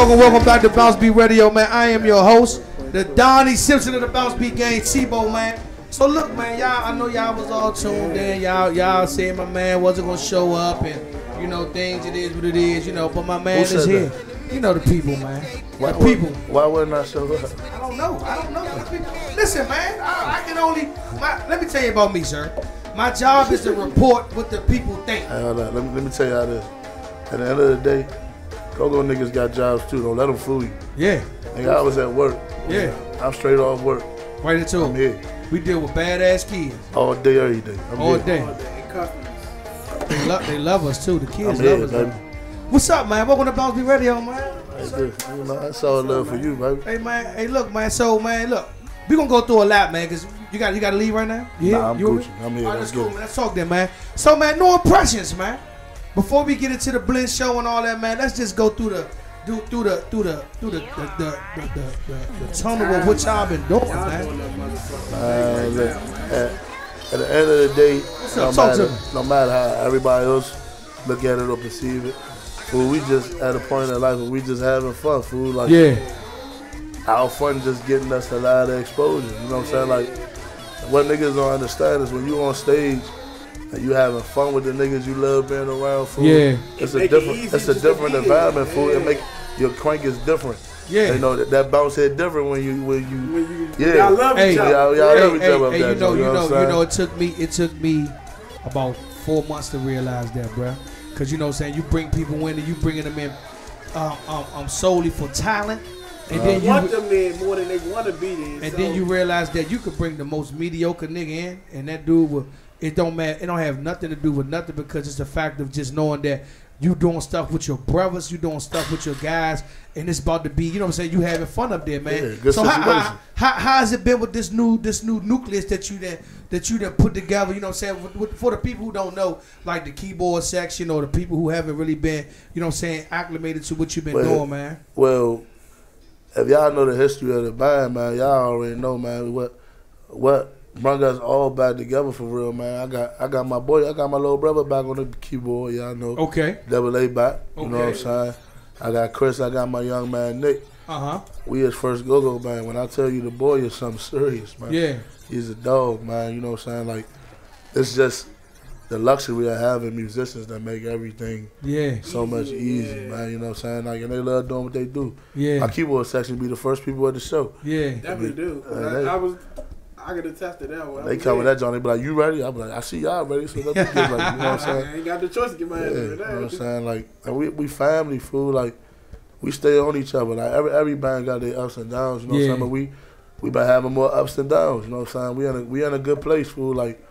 Welcome back to BounceBeat Radio, man. I am your host, the Donnie Simpson of the BounceBeat gang, Tebow, man. So look, man, y'all, I know y'all was all tuned in. Y'all said my man wasn't gonna show up, and you know things. It is what it is, you know. But my man is here. That? You know the people, man. Why, the people. Why wouldn't I show up? I don't know. Listen, man. I can only. Let me tell you about me, sir. My job is to report what the people think. Hey, hold on. Let me tell you how this. At the end of the day, go-go niggas got jobs too. Don't let them fool you. Yeah. Nigga, I was at work. Yeah. I'm straight off work. Right into I'm here. We deal with badass kids. All day, every day. All day. They love us too. The kids love us. Baby. What's up, man? Welcome to BounceBeat Radio, man. You know, that's all love for you, baby. Hey, man. Hey, look, man. So, man, look. We gonna go through a lot, man, because you got to leave right now? Nah, I'm Gucci. I'm here. All right, that's cool, man. Let's talk then, man. So, man, no impressions, man. Before we get into the blend show and all that, man, let's just go through the tunnel of what y'all been doing, man. Look, at the end of the day, no matter how everybody else look at it or perceive it, fool, we just at a point in life where we just having fun, fool. Like, our fun just getting us a lot of exposure. You know what I'm saying? Like, what niggas don't understand is when you on stage and you having fun with the niggas you love being around, fool. Yeah. It's a different environment, fool. It make your crank is different. Yeah. You know that bounce hit different when you y'all love each other. Y'all love each other. Hey, you know, it took me about 4 months to realize that, bruh. Cause you know what I'm saying, you bring people in and you bringing them in solely for talent. And then you want them in more than they want to be there. And then you realize that you could bring the most mediocre nigga in, and that dude will it don't matter. It don't have nothing to do with nothing because it's the fact of just knowing that you doing stuff with your brothers, you doing stuff with your guys, and it's about to be, you know what I'm saying, you having fun up there, man. Yeah, good so situation. how has it been with this new nucleus that you done put together, you know what I'm saying, for the people who don't know, like the keyboard section or the people who haven't really been, you know what I'm saying, acclimated to what you've been doing, man? Well, if y'all know the history of the band, man, y'all already know, man, what brought us all back together for real, man. I got my little brother back on the keyboard, y'all know. Okay. Double A back, you know what I'm saying. I got Chris, I got my young man Nick. We his first go-go band. When I tell you the boy is something serious, man. Yeah. He's a dog, man, you know what I'm saying. Like, it's just the luxury of having musicians that make everything so much easy, man. You know what I'm saying? Like, and they love doing what they do. Yeah. My keyboard section be the first people at the show. Yeah. Definitely do. I could attest to that one. They come with that Johnny, be like, "You ready?" I be like, "I see y'all ready." So let me get ready. You know what I'm saying? I ain't got the choice to get my hands You on that. know what I'm saying? Like, and we family, fool. Like, we stay on each other. Like every band got their ups and downs. You know what I'm saying? But we been having more ups and downs. You know what I'm saying? We in a good place, fool. Like,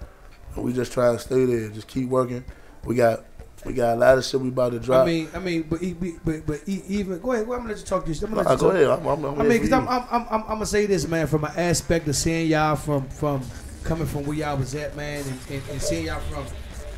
we just try to stay there, just keep working. We got a lot of shit we about to drop. I mean, but even go ahead. I'm gonna let you talk to you. Go ahead. Because I'm gonna say this, man, from an aspect of seeing y'all from coming from where y'all was at, man, and seeing y'all from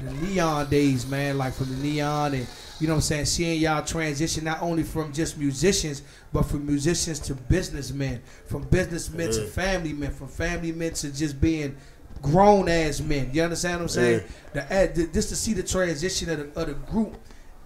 the Neon days, man, like from the Neon, and you know what I'm saying, seeing y'all transition not only from just musicians, but from musicians to businessmen, from businessmen to family men, from family men to just being grown ass men. You understand what I'm saying? Just to see the transition of the group,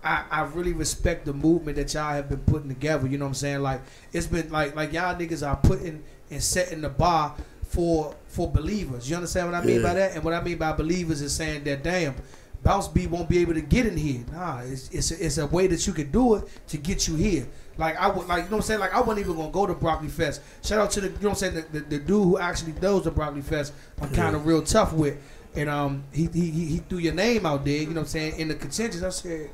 I really respect the movement that y'all have been putting together. You know what I'm saying? Like, it's been like y'all niggas are putting and setting the bar for believers. You understand what I mean by that? And what I mean by believers is saying that, damn, BounceBeat won't be able to get in here. Nah, it's a way that you could do it to get you here. Like, I would, like, you know what I'm saying? Like, I wasn't even gonna go to Broccoli Fest. Shout out to the, you know what I'm saying, the dude who actually does the Broccoli Fest. I'm kind of real tough with, and he threw your name out there. You know what I'm saying? In the contentions, I said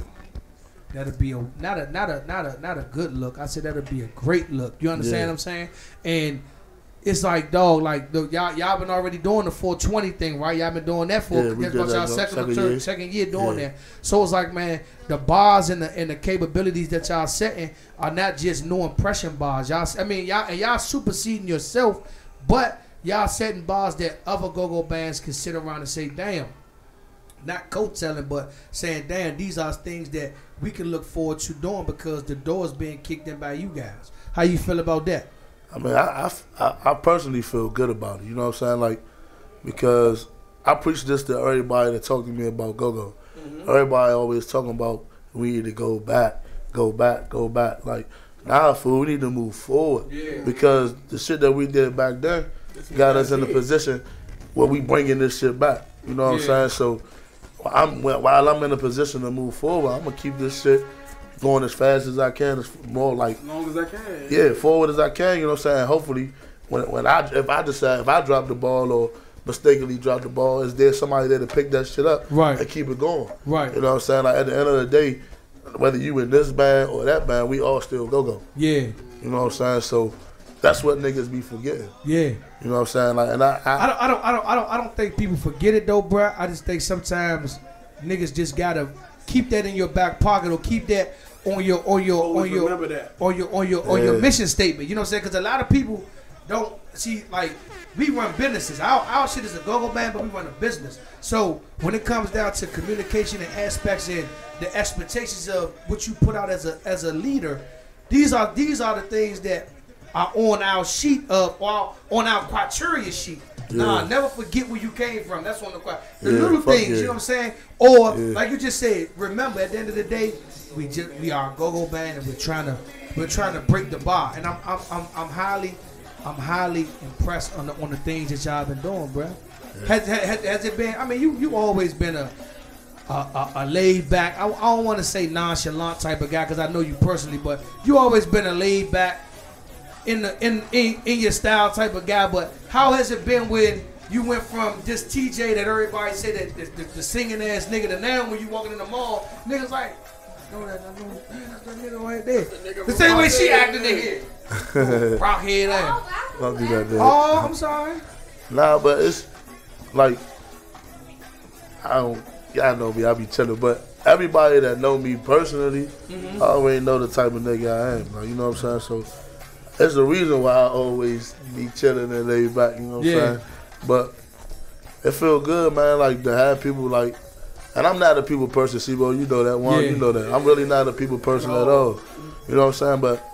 that'll be not a good look. I said that'll be a great look. You understand what I'm saying? And it's like, dog, like y'all been already doing the 420 thing, right? Y'all been doing that for that's about y'all second year doing that. So it's like, man, the bars and the capabilities that y'all setting are not just no impression bars. Y'all superseding yourself, but y'all setting bars that other go-go bands can sit around and say, damn, not coat-selling, but saying, damn, these are things that we can look forward to doing because the door is being kicked in by you guys. How you feel about that? I mean, I personally feel good about it. You know what I'm saying? Like, because I preach this to everybody that talk to me about go-go. Everybody always talking about we need to go back. Like, nah, fool, we need to move forward. Because the shit that we did back then got us in a position where we bringing this shit back. You know what I'm saying? So while I'm in a position to move forward, I'm going to keep this shit going as fast as I can, as more like as long as I can. Yeah, forward as I can. You know what I'm saying? Hopefully, if I drop the ball or mistakenly drop the ball, is there somebody there to pick that shit up and keep it going? Right. You know what I'm saying? Like, at the end of the day, whether you in this band or that band, we all still go. Yeah. You know what I'm saying? So that's what niggas be forgetting. Yeah. You know what I'm saying? Like, and I don't think people forget it though, bruh. I just think sometimes niggas just gotta keep that in your back pocket or keep that on your mission statement. You know what I'm saying? Because a lot of people don't see, like, we run businesses. Our shit is a go-go band, but we run a business. So when it comes down to communication and aspects and the expectations of what you put out as a leader, these are the things that are on our sheet or on our criteria sheet. Nah, never forget where you came from. That's one of the little things. You know what I'm saying? Or like you just said, remember at the end of the day, we are a go-go band and we're trying to break the bar. And I'm highly impressed on the things that y'all been doing, bro. Has it been? I mean, you always been a laid back. I don't want to say nonchalant type of guy because I know you personally, but you always been a laid back in your style type of guy. But how has it been when you went from just TJ that everybody say that the singing ass nigga to now when you walking in the mall, niggas like, that's that nigga right there. The same way she acting in here. Rockhead ass. Don't do that, dude. Oh, I'm sorry. Nah, but it's like y'all know me, I be chilling, but everybody that know me personally, I already know the type of nigga I am. Like, you know what I'm saying? So that's the reason why I always be chilling and laid back. You know what I'm saying? But it feel good, man. Like to have people like, and I'm not a people person, Sibo. You know that one. You know that. I'm really not a people person at all. You know what I'm saying? But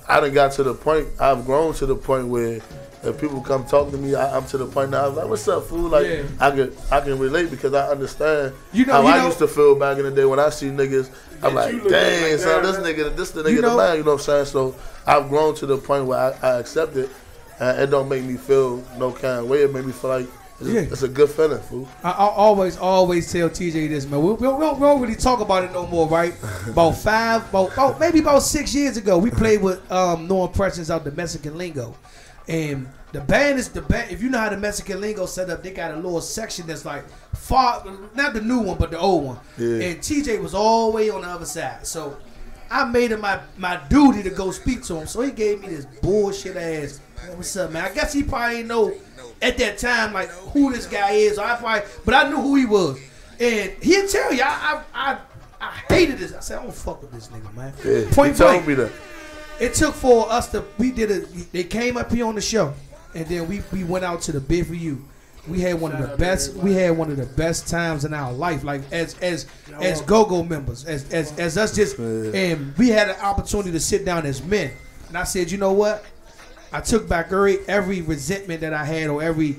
I done got to the point. I've grown to the point where if people come talk to me, I'm to the point now. I'm like, "What's up, fool?" Like I can relate because I understand how I used to feel back in the day when I see niggas. I'm like, "Dang, son, this the nigga the man." You know what I'm saying? So I've grown to the point where I accept it, and it don't make me feel no kind of way. It make me feel like it's a good feeling, fool. I always tell TJ this, man. We don't really talk about it no more, right? About 6 years ago, we played with No Impressionz out the Mexican Lingo. And the band is the band. If you know how the Mexican Lingo set up, they got a little section that's like far, not the new one, but the old one. And TJ was all the way on the other side. So I made it my duty to go speak to him. So he gave me this bullshit ass, "Hey, what's up, man?" I guess he probably didn't know at that time like who this guy is. But I knew who he was. And he'd tell you, I hated this. I said, I don't fuck with this nigga, man. Point blank. Me that. It took for us to, they came up here on the show, and then we went out to the Bid For You. We had one of the best times in our life, like as go-go members, as us just, and we had an opportunity to sit down as men. And I said, you know what? I took back every resentment that I had or every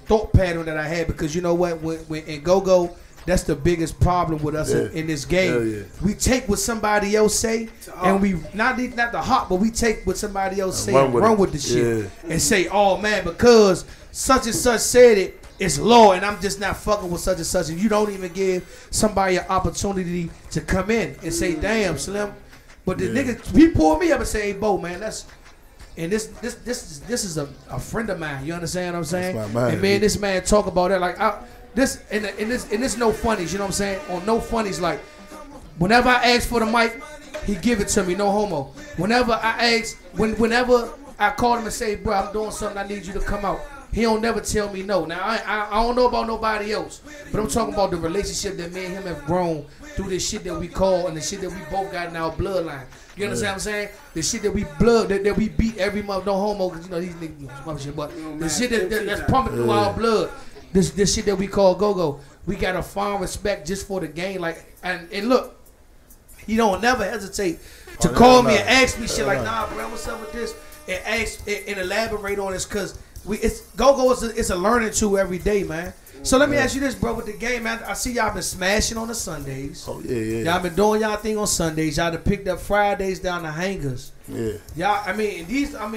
thought pattern that I had, because you know what? When in go-go, that's the biggest problem with us in this game. We take what somebody else say, and we not the hot, but we take what somebody else say and run with the shit and say, "Oh man, because such and such said it, it's law, and I'm just not fucking with such and such." And you don't even give somebody an opportunity to come in and say, "Damn, Slim." But the nigga, he pulled me up and say, "Hey, Bo, man, that's." And this is a friend of mine. You understand what I'm saying? That's my man. And man, this man talk about that like this no funnies, you know what I'm saying? On no funnies, like whenever I ask for the mic, he give it to me, no homo. Whenever I call him and say, "Bro, I'm doing something, I need you to come out," he don't never tell me no. Now I don't know about nobody else, but I'm talking about the relationship that me and him have grown through this shit that we call and the shit that we both got in our bloodline. You understand what I'm saying? The shit that we that we beat every month, no homo, because you know these niggas shit, but the shit that's pumping through our blood. This shit that we call go-go, we got a fond respect just for the game. Like, and look, he don't never hesitate to call me and ask me shit like, "Nah, bro, what's up with this?" And ask and elaborate on this, because it's go-go it's a learning tool every day, man. So let me ask you this, bro, with the game, man. I see y'all been smashing on the Sundays. Oh yeah. Y'all been doing y'all thing on Sundays. Y'all done picked up Fridays down the hangers. Yeah. Y'all,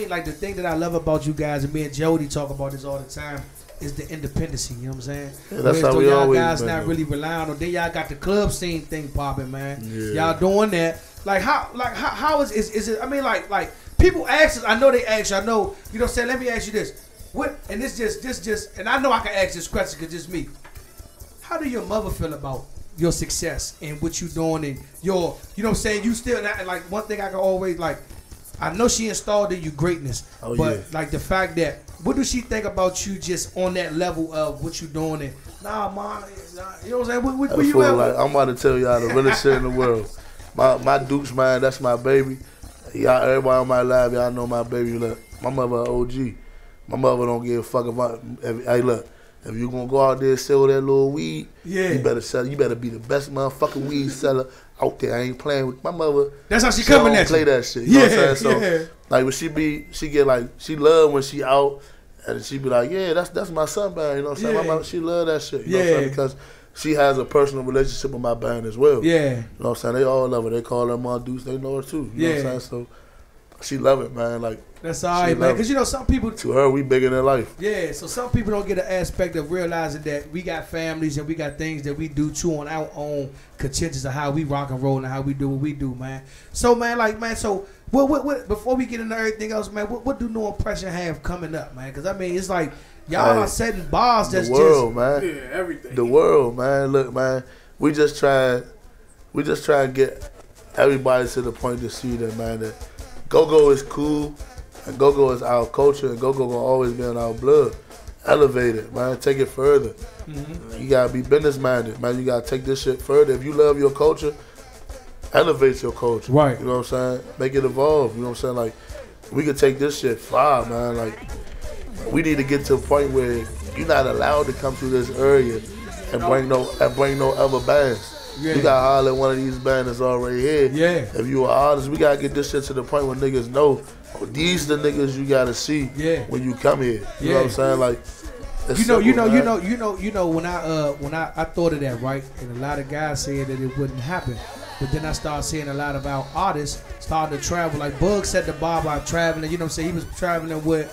like the thing that I love about you guys, and me and Jody talk about this all the time, is the independency, you know what I'm saying? Yeah, that's how we always guys been, not really relying on. Then y'all got the club scene thing popping, man. Yeah. Y'all doing that. Like how is it? I mean, like people ask us. I know they ask you. I know, you know what I'm saying? Let me ask you this. What? And this just, and I know I can ask this question because it's me. How do your mother feel about your success and what you doing and your, you know what I'm saying? You still not, like, one thing I can always, like, I know she installed in you greatness, but like the fact that, what does she think about you just on that level of what you doing? And nah, mom, you know what I'm saying? What you at? Like, I'm about to tell y'all the realest shit in the world. My Duke's man, that's my baby. Y'all, everybody on my live, y'all know my baby. Look, my mother OG. My mother don't give a fuck about. Hey, look, if you gonna go out there and sell that little weed, you better sell. You better be the best motherfucking weed seller out there. I ain't playing with my mother. That's how she coming at you. Play that shit. You know what I'm saying? So, like when she get like, she love when she out, and she be like, yeah, that's my son band. You know what I'm saying? My mother, she love that shit. You know what I'm saying? Because she has a personal relationship with my band as well. Yeah. You know what I'm saying? They all love her. They call her Ma Deuce. They know her too. You know what I'm saying? So she love it, man. Like, that's all right, man. Because, you know, some people... To her, we bigger than life. Yeah, so some people don't get an aspect of realizing that we got families and we got things that we do, too, on our own contingents of how we rock and roll and how we do what we do, man. So, man, so what before we get into everything else, man, what do No Impression have coming up, man? Because, I mean, it's like y'all are setting bars that's the world, just... man. Yeah, everything. The world, man. Look, man, we just try to get everybody to the point to see that, man, that go-go is cool. And go-go is our culture, and go-go gonna always be in our blood. elevate it, man. Take it further. You gotta be business minded, man. You gotta take this shit further. If you love your culture, elevate your culture. Right. You know what I'm saying? Make it evolve. You know what I'm saying? Like, we could take this shit far, man. Like, we need to get to a point where you're not allowed to come through this area and bring no other bands. Yeah. You gotta holler at one of these bands that's already here. Yeah. If you are artists, we gotta get this shit to the point where niggas know, oh, these the niggas you gotta see when you come here. You know what I'm saying? Like, you know, when I thought of that, right? And a lot of guys said that it wouldn't happen. But then I started seeing a lot of our artists starting to travel. Like Bug said to Bob about traveling, you know what I'm saying? He was traveling with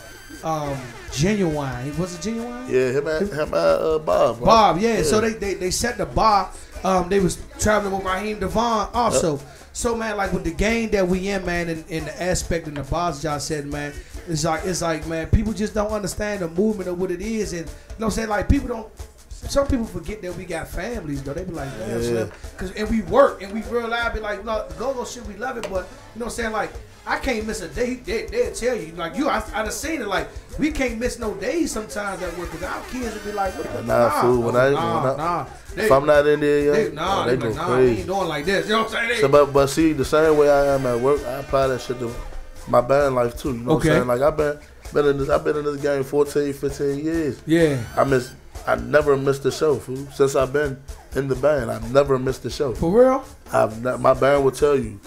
Genuine. Was it Genuine? Yeah, him and Bob. Right? Bob, yeah. So they set the bar. They was traveling with Raheem Devon also. Yep. So man, like with the game that we in, man, in the aspect and the bars y'all said, man, it's like man, people just don't understand the movement of what it is, and you know what I'm saying? Like people don't. Some people forget that we got families though. They be like, damn, Slim, and we work and we realize, be like, no, the go-go shit, we love it, but you know what I'm saying? Like I can't miss a day. They'll tell you, like I done seen it. Like we can't miss no days sometimes at work because our kids will be like, what the fool. If I'm not in there, they go like, crazy. We ain't doing like this. You know what I'm saying? So, but see, the same way I am at work, I apply that shit to my band life too. You know what I'm saying? Like I've been in this game 14, 15 years. Yeah. I never missed a show, fool. Since I've been in the band, I've never missed a show. For real? My band will tell you.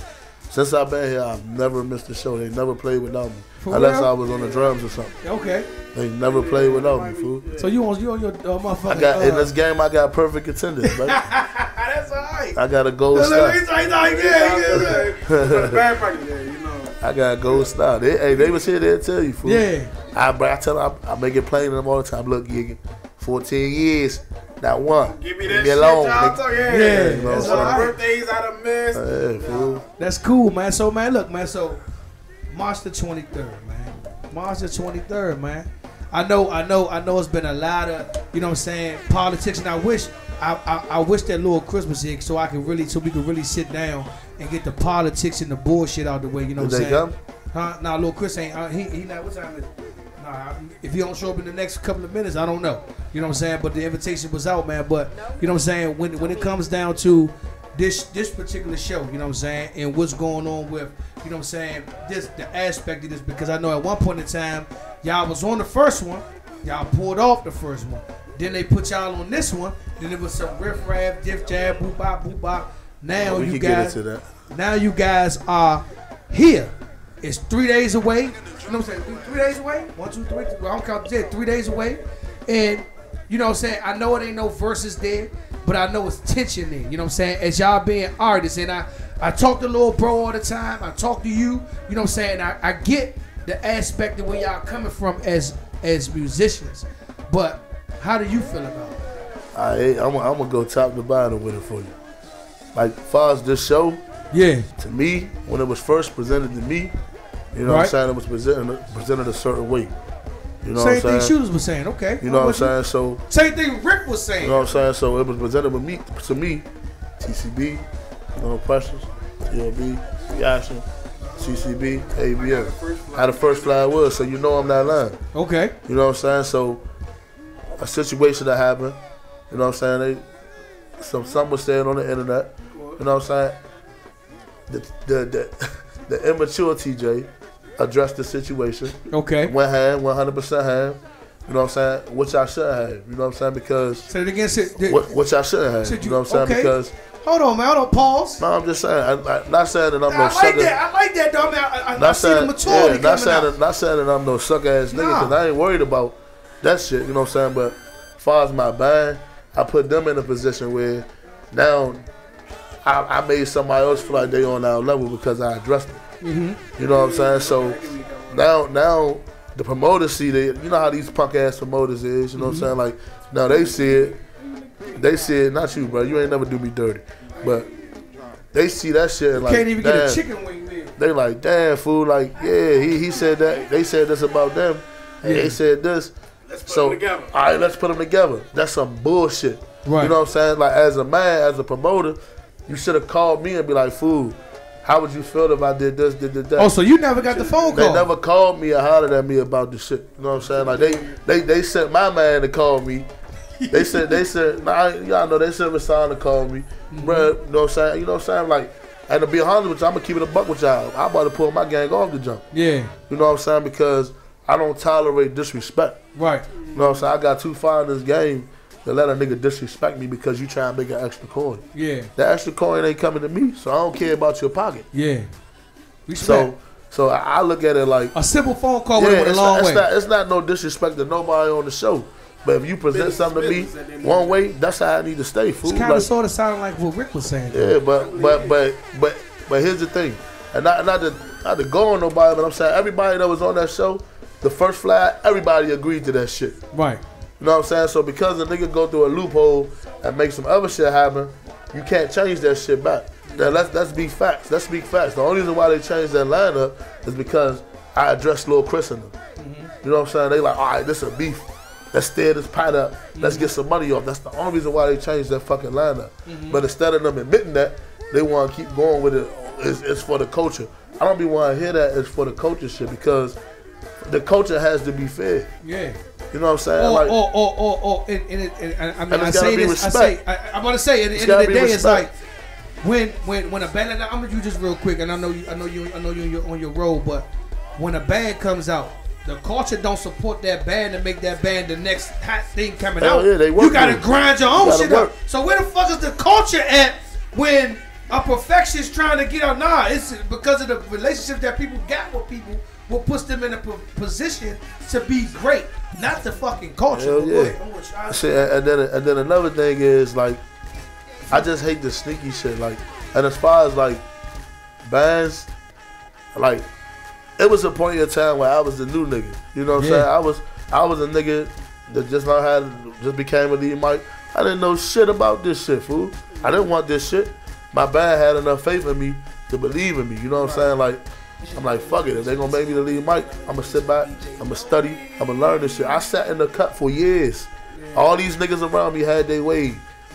Since I've been here, I've never missed a show. They never played without me. For unless real? I was on the drums or something. Okay. They never played without me, fool. So you on your motherfucker. In this game, I got perfect attendance, baby. That's all right. I got a gold star. I got a gold star. They was here, they'll tell you, fool. Yeah. I tell them, I make it plain to them all the time. Look, gigging, 14 years, not one. Give me that shit, alone, y'all. Yeah. You know, That's all the birthdays I done missed. Yeah, fool. That's cool, man. So, man, look, man. So, March the 23rd, man. March the 23rd, man. I know it's been a lot of, you know what I'm saying, politics, and I wish that little Christmas here so we could really sit down and get the politics and the bullshit out the way, you know what I'm saying? Come? Huh? Nah, little Chris ain't, he not, what time is it? Nah, if he don't show up in the next couple of minutes, I don't know. You know what I'm saying? But the invitation was out, man. But, you know what I'm saying, when it comes down to this particular show, you know what I'm saying, and what's going on with, you know what I'm saying, the aspect of this, because I know at one point in time, y'all was on the first one, y'all pulled off the first one. Then they put y'all on this one, then it was some riff-raff, diff jab, boop bop, boop bop. Now you guys are here. It's 3 days away. You know what I'm saying? 3 days away? 1, 2, 3. I don't count the 3 days away. And, you know what I'm saying? I know it ain't no verses there, but I know it's tension there. You know what I'm saying? As y'all being artists, and I talk to Lil Bro all the time. I talk to you. You know what I'm saying? I get the aspect of where y'all coming from as musicians. But how do you feel about it? I'm gonna go top to bottom with it for you. Like, as far as this show, to me, when it was first presented to me, you know what I'm saying, it was presented a certain way. You know same what I'm saying? Thing Shooters was saying, okay. You know what I'm saying? So same thing Rick was saying. You know what I'm saying? So it was presented to me, TCB, Impressionz, TLB, Yashin, CCB, ABM. How the first fly was, so you know I'm not lying. Okay. You know what I'm saying? So a situation that happened, you know what I'm saying? Some was saying on the internet, you know what I'm saying? The immature TJ addressed the situation. Okay. Went ham, 100% ham. You know what I'm saying? Which I should have. You know what I'm saying? Because say it again. Which I should have. You know what I'm saying? Because hold on, man. Hold on. Pause. No, I'm just saying. I'm not saying that I'm no sucker. I like that, though, man. I see the maturity not saying that I'm no sucker ass nigga, because I ain't worried about that shit. You know what I'm saying? But as far as my band, I put them in a position where now I made somebody else feel like they on our level because I addressed it. Mm-hmm. You know what I'm saying? So now the promoters see that. You know how these punk ass promoters is. You know what I'm saying? Like now they see it. They see it. Not you, bro. You ain't never do me dirty, but they see that shit. And like, can't even get a chicken wing there. They like, damn fool. Like, yeah, he said that. They said this about them. And they said this. Let's put them together. All right, let's put them together. That's some bullshit. Right. You know what I'm saying? Like as a man, as a promoter, you should have called me and be like, fool, how would you feel if I did this, did that? Oh, so you never got the phone call? They never called me or hollered at me about the shit. You know what I'm saying? Like they sent my man to call me. They said, y'all know they sent Rasan to call me. Bruh, you know what I'm saying? You know what I'm saying? Like, and to be honest with you, I'm gonna keep it a buck with y'all. I'm about to pull my gang off the jump. Yeah. You know what I'm saying? Because I don't tolerate disrespect. Right. You know what I'm saying? I got too far in this game to let a nigga disrespect me because you try to make an extra coin. Yeah. The extra coin ain't coming to me, so I don't care about your pocket. Yeah. Respect. So I look at it like a simple phone call went a long way. It's not no disrespect to nobody on the show. But if you present something to me one way, that's how I need to stay. Fool. It's kind of sort of sounding like what Rick was saying. Yeah, but here's the thing, and not to go on nobody, but I'm saying everybody that was on that show, the first flag, everybody agreed to that shit. Right. You know what I'm saying? So because a nigga go through a loophole and make some other shit happen, you can't change that shit back. Now let's be facts. Let's speak facts. The only reason why they changed that lineup is because I addressed Lil Chris in them. You know what I'm saying? They like, all right, this is a beef. Let's stir this pot up. Let's get some money off. That's the only reason why they changed that fucking lineup. But instead of them admitting that, they want to keep going with it. It's for the culture. I don't be want to hear that it's for the culture shit because the culture has to be fair. Yeah. You know what I'm saying? I mean, I say this. I'm gonna say at the end of the day, it's like when a band. I'm gonna do just real quick, and I know you on your road, but when a band comes out. The culture don't support that band and make that band the next hot thing coming out. Yeah, you gotta grind your own shit up. So where the fuck is the culture at when a perfectionist trying to get out? Nah, it's because of the relationship that people got with people what puts them in a position to be great, not the fucking culture. And then another thing is like, I just hate the sneaky shit. Like, and as far as like bands, like. It was a point in time where I was the new nigga. You know what I'm saying? I was a nigga that just became a lead mic. I didn't know shit about this shit, fool. I didn't want this shit. My band had enough faith in me to believe in me. You know what I'm saying? Like, I'm like, fuck it. If they gonna make me the lead mic, I'm gonna sit back, I'm gonna study, I'm gonna learn this shit. I sat in the cut for years. All these niggas around me had their way.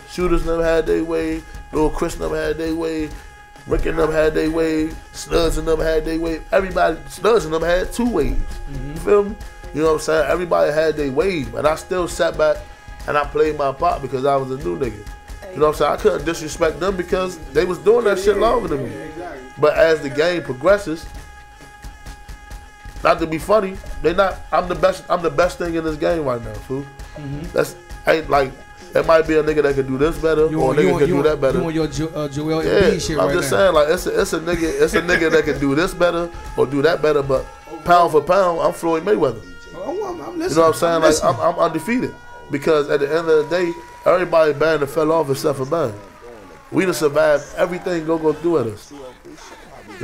Shooters never had their way. Lil Chris never had their way. Rick and them had their wave. Studs and them had their wave. Everybody, Studs and them had two waves. You feel me? You know what I'm saying? Everybody had their wave. And I still sat back and I played my part because I was a new nigga. You know what I'm saying? I couldn't disrespect them because they was doing that shit longer than me. But as the game progresses, not to be funny, I'm the best thing in this game right now, fool. That's ain't like. It might be a nigga that can do this better, or a nigga can do that better. You want your Joel Embiid shit right now. I'm just saying, like it's a nigga that can do this better or do that better, but pound for pound, I'm Floyd Mayweather. I'm listening. You know what I'm saying? Like I'm undefeated because at the end of the day, everybody banned and fell off except for mine. We done survived everything go through at us. You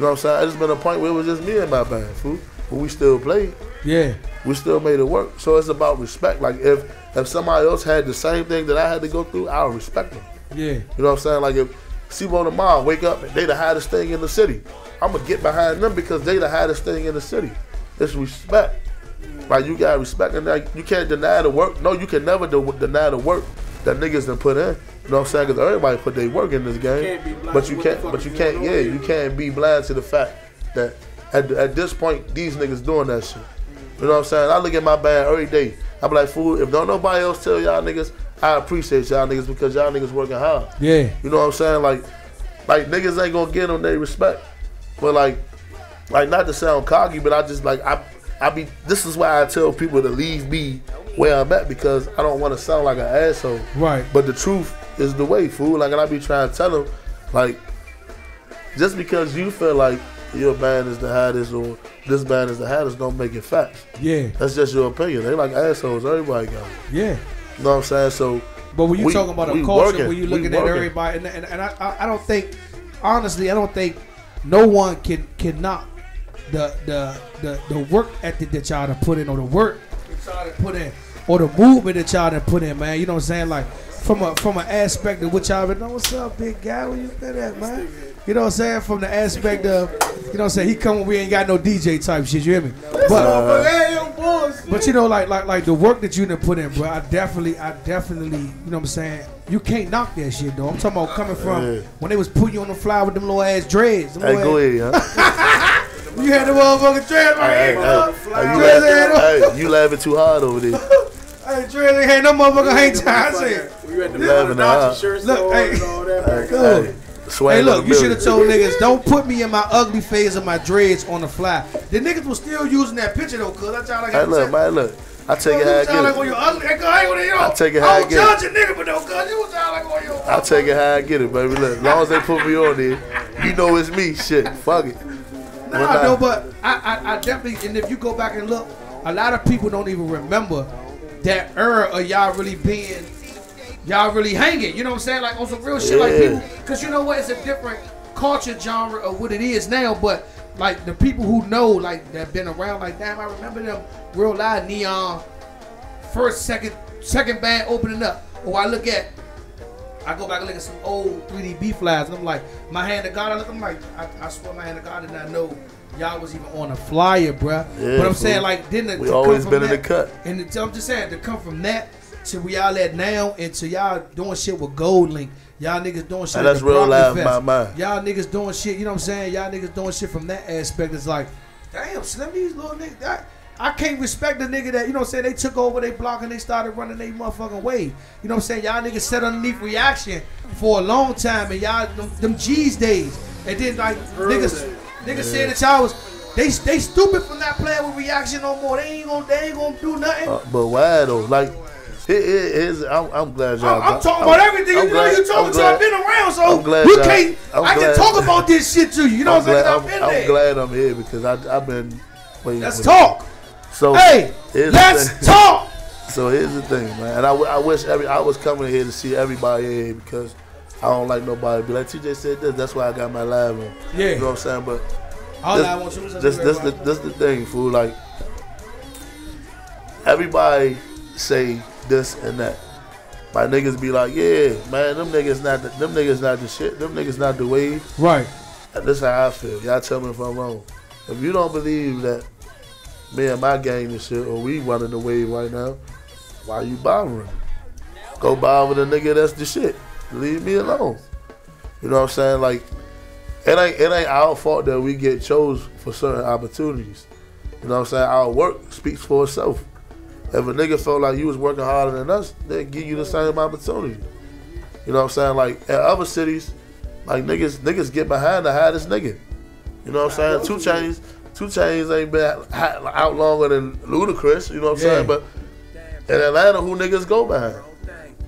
know what I'm saying? It's been a point where it was just me and my band, fool. But we still played. Yeah. We still made it work. So it's about respect. Like if somebody else had the same thing that I had to go through, I'll respect them. Yeah. You know what I'm saying? Like if Sebo tomorrow wake up and they the hottest thing in the city, I'm gonna get behind them because they the hottest thing in the city. It's respect. Like you gotta respect, and like you can't deny the work. No, you can never deny the work that niggas done put in. You know what I'm saying? Because everybody put their work in this game, but you can't. Yeah, you can't be blind to the fact that at this point these niggas doing that shit. You know what I'm saying? I look at my band every day. I be like, fool, if don't nobody else tell y'all niggas, I appreciate y'all niggas because y'all niggas working hard. Yeah. You know what I'm saying? Like niggas ain't gonna get them their respect. But like not to sound cocky, but I just like I be. This is why I tell people to leave me where I'm at because I don't want to sound like an asshole. Right. But the truth is the way, fool. Like, and I be trying to tell them, like, just because you feel like your band is the hottest or this band is the hottest, don't make it facts. Yeah. That's just your opinion. They like assholes. Everybody got it. Yeah. You know what I'm saying? So. But when you talking about a culture, when you looking at everybody, and I don't think, honestly, I don't think no one can knock the work ethic that y'all done put in, or the work that y'all done put in, or the movement that y'all done put in, man. You know what I'm saying? Like from an aspect of what y'all been know, what's up, big guy? Where you been at, man? You know what I'm saying? From the aspect of, you know what I'm saying? He come when we ain't got no DJ type shit. You hear me? But you know, like the work that you done put in, bro. I definitely, you know what I'm saying? You can't knock that shit though. I'm talking about coming from when they was putting you on the fly with them little ass dreads. Hey, go ahead, huh? You had the motherfucking dreads right here. You laughing too hard over there. Hey, dreads ain't had no motherfucking hang time. I said, You had the Laughing Nazi shirts Look, on hey. and all that. Hey, look, you should have told niggas, don't put me in my ugly phase of my dreads on the fly. The niggas was still using that picture though, cuz I try like Hey, look, man, look. I take it how I get it. I take it how I get it. don't judge a nigga, but no, cuz you was sound like on your. I take it how I get it, baby. Look, as long as they put me on there, you know it's me. Shit, fuck it. Nah, no, but I definitely, and if you go back and look, a lot of people don't even remember that era of y'all really being, y'all really hanging. You know what I'm saying? Like on some real shit, like people, because you know what? It's a different culture genre of what it is now, but like the people who know, like that been around, like damn, I remember them real live Neon first, second band opening up. Or I go back and look at some old 3D B flies, and I'm like, my hand to God, I'm like, I swear my hand to God did not know y'all was even on a flyer, bruh. Yeah, but I'm saying, like, didn't we always been in the cut. And I'm just saying, to come from that to where y'all at now, and to y'all doing shit with Gold Link, y'all niggas doing shit. And that's real live in my mind. Y'all niggas doing shit, you know what I'm saying? Y'all niggas doing shit from that aspect. It's like, damn, Slim, these little niggas. I can't respect the nigga that, you know what I'm saying, they took over their block and they started running their motherfucking way. You know what I'm saying? Y'all niggas sat underneath reaction for a long time, and y'all, them G's days. And then, like, niggas said that y'all was, they stupid from not playing with reaction no more. They ain't gonna do nothing. But why though? Like, I'm glad y'all. I'm talking about everything. You know, you talking to. I've been around, so you can't. I can talk about this shit to you. You know what I'm saying? I've been there. I'm glad I'm here because I've been waiting. Let's talk. So hey, let's talk. So here's the thing, man. And I wish I was coming here to see everybody here because I don't like nobody be like TJ said this. That's why I got my live on. Yeah. You know what I'm saying? But all I want you to this the thing, fool. Like everybody say this and that. My niggas be like, yeah, man, them niggas not the shit. Them niggas not the wave. Right. And this is how I feel. Y'all tell me if I'm wrong. If you don't believe that me and my gang and shit, or we running the wave right now, why you bothering? Go bother the nigga that's the shit. Leave me alone. You know what I'm saying? Like, it ain't our fault that we get chose for certain opportunities. You know what I'm saying? Our work speaks for itself. If a nigga felt like you was working harder than us, they'll give you the same opportunity. You know what I'm saying? Like, in other cities, like niggas get behind the hottest nigga. You know what I'm saying? 2 Chainz ain't been out longer than Ludacris, you know what I'm saying? But in Atlanta, who niggas go behind?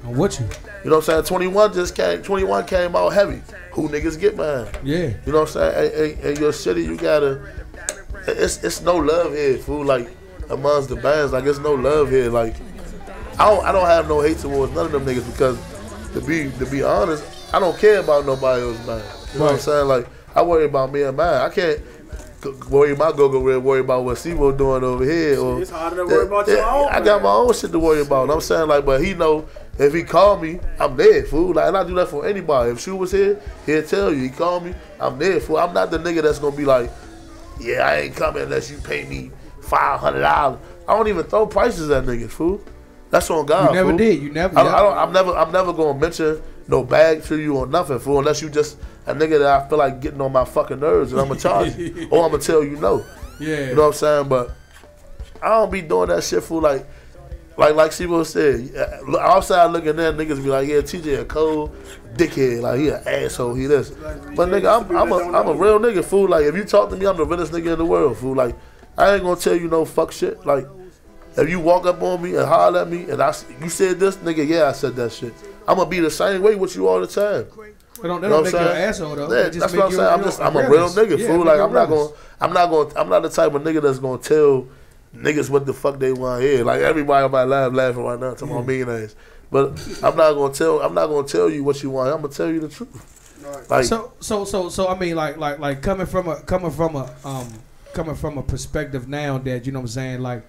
I'm with you. You know what I'm saying? 21 came out heavy. Who niggas get behind? Yeah. You know what I'm saying? In your city, you gotta, it's no love here, fool. Like, amongst the bands, like, it's no love here. Like, I don't have no hate towards none of them niggas because, to be honest, I don't care about nobody else's band. You know what I'm saying? Like, I worry about me and mine. I can't worry about worry about what Sebo doing over here. Or it's harder to worry about your own. I got my own shit to worry about. I'm saying, like, but he know if he call me, I'm there, fool. Like, and I do that for anybody. If Shu was here, he'll tell you. He call me, I'm there, fool. I'm not the nigga that's gonna be like, yeah, I ain't coming unless you pay me $500. I don't even throw prices at niggas, fool. That's on God. You never fool. did. You never. I'm never gonna mention no bag to you or nothing, fool, unless you just a nigga that I feel like getting on my fucking nerves and I'm gonna charge you or I'm gonna tell you no. Yeah. You know what I'm saying? But I don't be doing that shit, fool. Like Sibo said, outside looking there, niggas be like, yeah, TJ a cold dickhead, like he an asshole, he this. But nigga, I'm a real nigga, fool. Like if you talk to me, I'm the realest nigga in the world, fool. Like I ain't gonna tell you no fuck shit. Like if you walk up on me and holler at me and you said this, nigga, yeah, I said that shit. I'm gonna be the same way with you all the time. They don't make you an asshole though. Yeah, that's what I'm saying. I'm a real nigga, fool. Like I'm not the type of nigga that's gonna tell niggas what the fuck they want to hear. Like everybody on my live laughing right now, talking about mean ass. But I'm not gonna tell you what you want. I'm gonna tell you the truth. Like so I mean like coming from a perspective now that, you know what I'm saying, like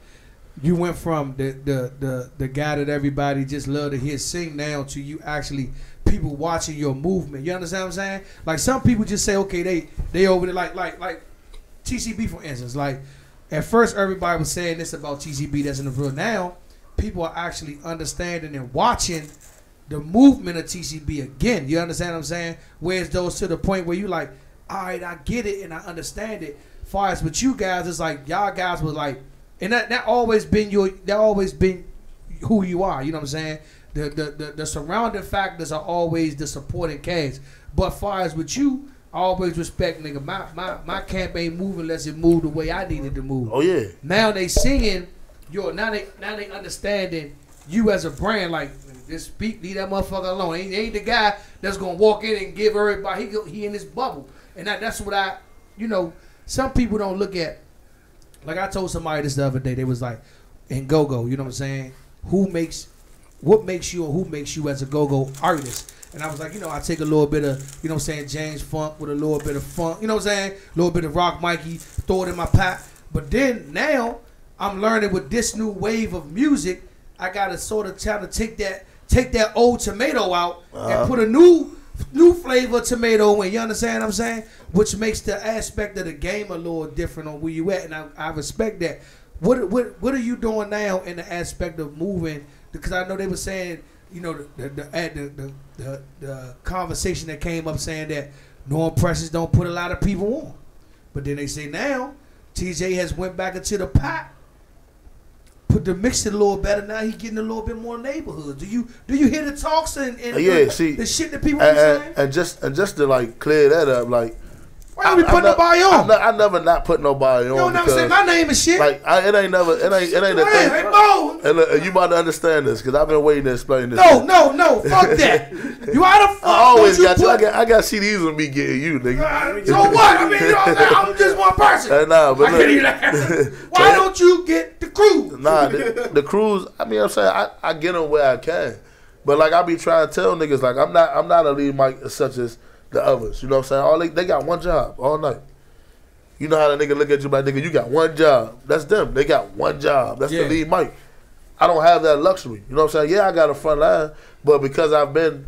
you went from the guy that everybody just love to hear sing now to you actually people watching your movement. You understand what I'm saying? Like some people just say, okay, they over there like TCB for instance. Like at first everybody was saying this about TCB that's in the real. Now people are actually understanding and watching the movement of TCB again. You understand what I'm saying? Whereas those to the point where you like, all right, I get it and I understand it. Far as with you guys, it's like y'all guys was like, and that always been who you are. You know what I'm saying? The surrounding factors are always the supporting cast. But far as with you, I always respect, nigga. My camp ain't moving unless it move the way I needed to move. Oh yeah. Now they singing, now they understanding you as a brand. Like, just speak, leave that motherfucker alone. He ain't the guy that's gonna walk in and give everybody. He in this bubble, and that's what some people don't look at. Like I told somebody this the other day, they was like, in go-go, you know what I'm saying? What makes you, or who makes you as a go-go artist? And I was like, I take a little bit of, you know what I'm saying, James Funk with a little bit of funk, you know what I'm saying? A little bit of Rock Mikey, throw it in my pot. But then now I'm learning with this new wave of music, I gotta sort of try to take that old tomato out and put a new flavor tomato in. You understand what I'm saying? Which makes the aspect of the game a little different on where you at, and I respect that. What are you doing now in the aspect of moving? Because I know they were saying, the conversation that came up saying that no Impressionz don't put a lot of people on, but then they say now TJ has went back into the pot, put the mix it a little better. Now he getting a little bit more neighborhood. Do you hear the talks and the shit that people are saying? And just to like clear that up, like, why don't we put nobody on? I never not put nobody on. You don't never say my name is shit. Like it ain't a thing. Hey, Mo. And you about to understand this because I've been waiting to explain this. No, fuck that. You out of fuck? I always got you. I got CDs with me getting you, nigga. So what? I mean, I'm just one person. Nah, but look, why don't you get the cruise? Nah, the cruise. I mean, I'm saying I get them where I can, but like I be trying to tell niggas, like I'm not a lead mic such as the others. You know what I'm saying? They got one job all night. You know how the nigga look at you like, nigga, you got one job. That's them. They got one job. That's the lead mic. I don't have that luxury. You know what I'm saying? Yeah, I got a front line, but because I've been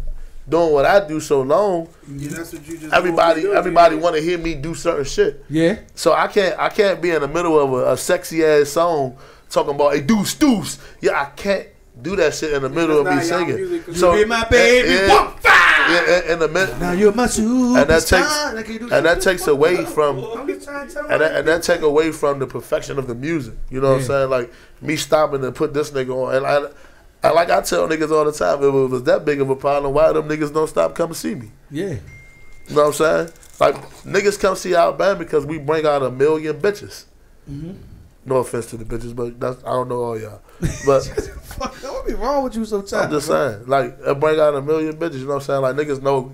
doing what I do so long, that's what you just everybody want to hear me do certain shit. Yeah. So I can't be in the middle of a sexy ass song talking about hey deuce deuce. Yeah, I can't do that shit in the middle of me singing. So you be my baby. In the middle. Now you're my superstar. And that takes away from and that take away from the perfection of the music. You know what I'm saying? Like me stopping to put this nigga on, and I like I tell niggas all the time, if it was that big of a problem, why them niggas don't stop coming see me? Yeah. You know what I'm saying? Like niggas come see our band because we bring out 1 million bitches. Mm-hmm. No offense to the bitches, but I don't know all y'all. But what be wrong with you sometimes? I'm just saying, like, I bring out 1 million bitches. You know what I'm saying? Like niggas know,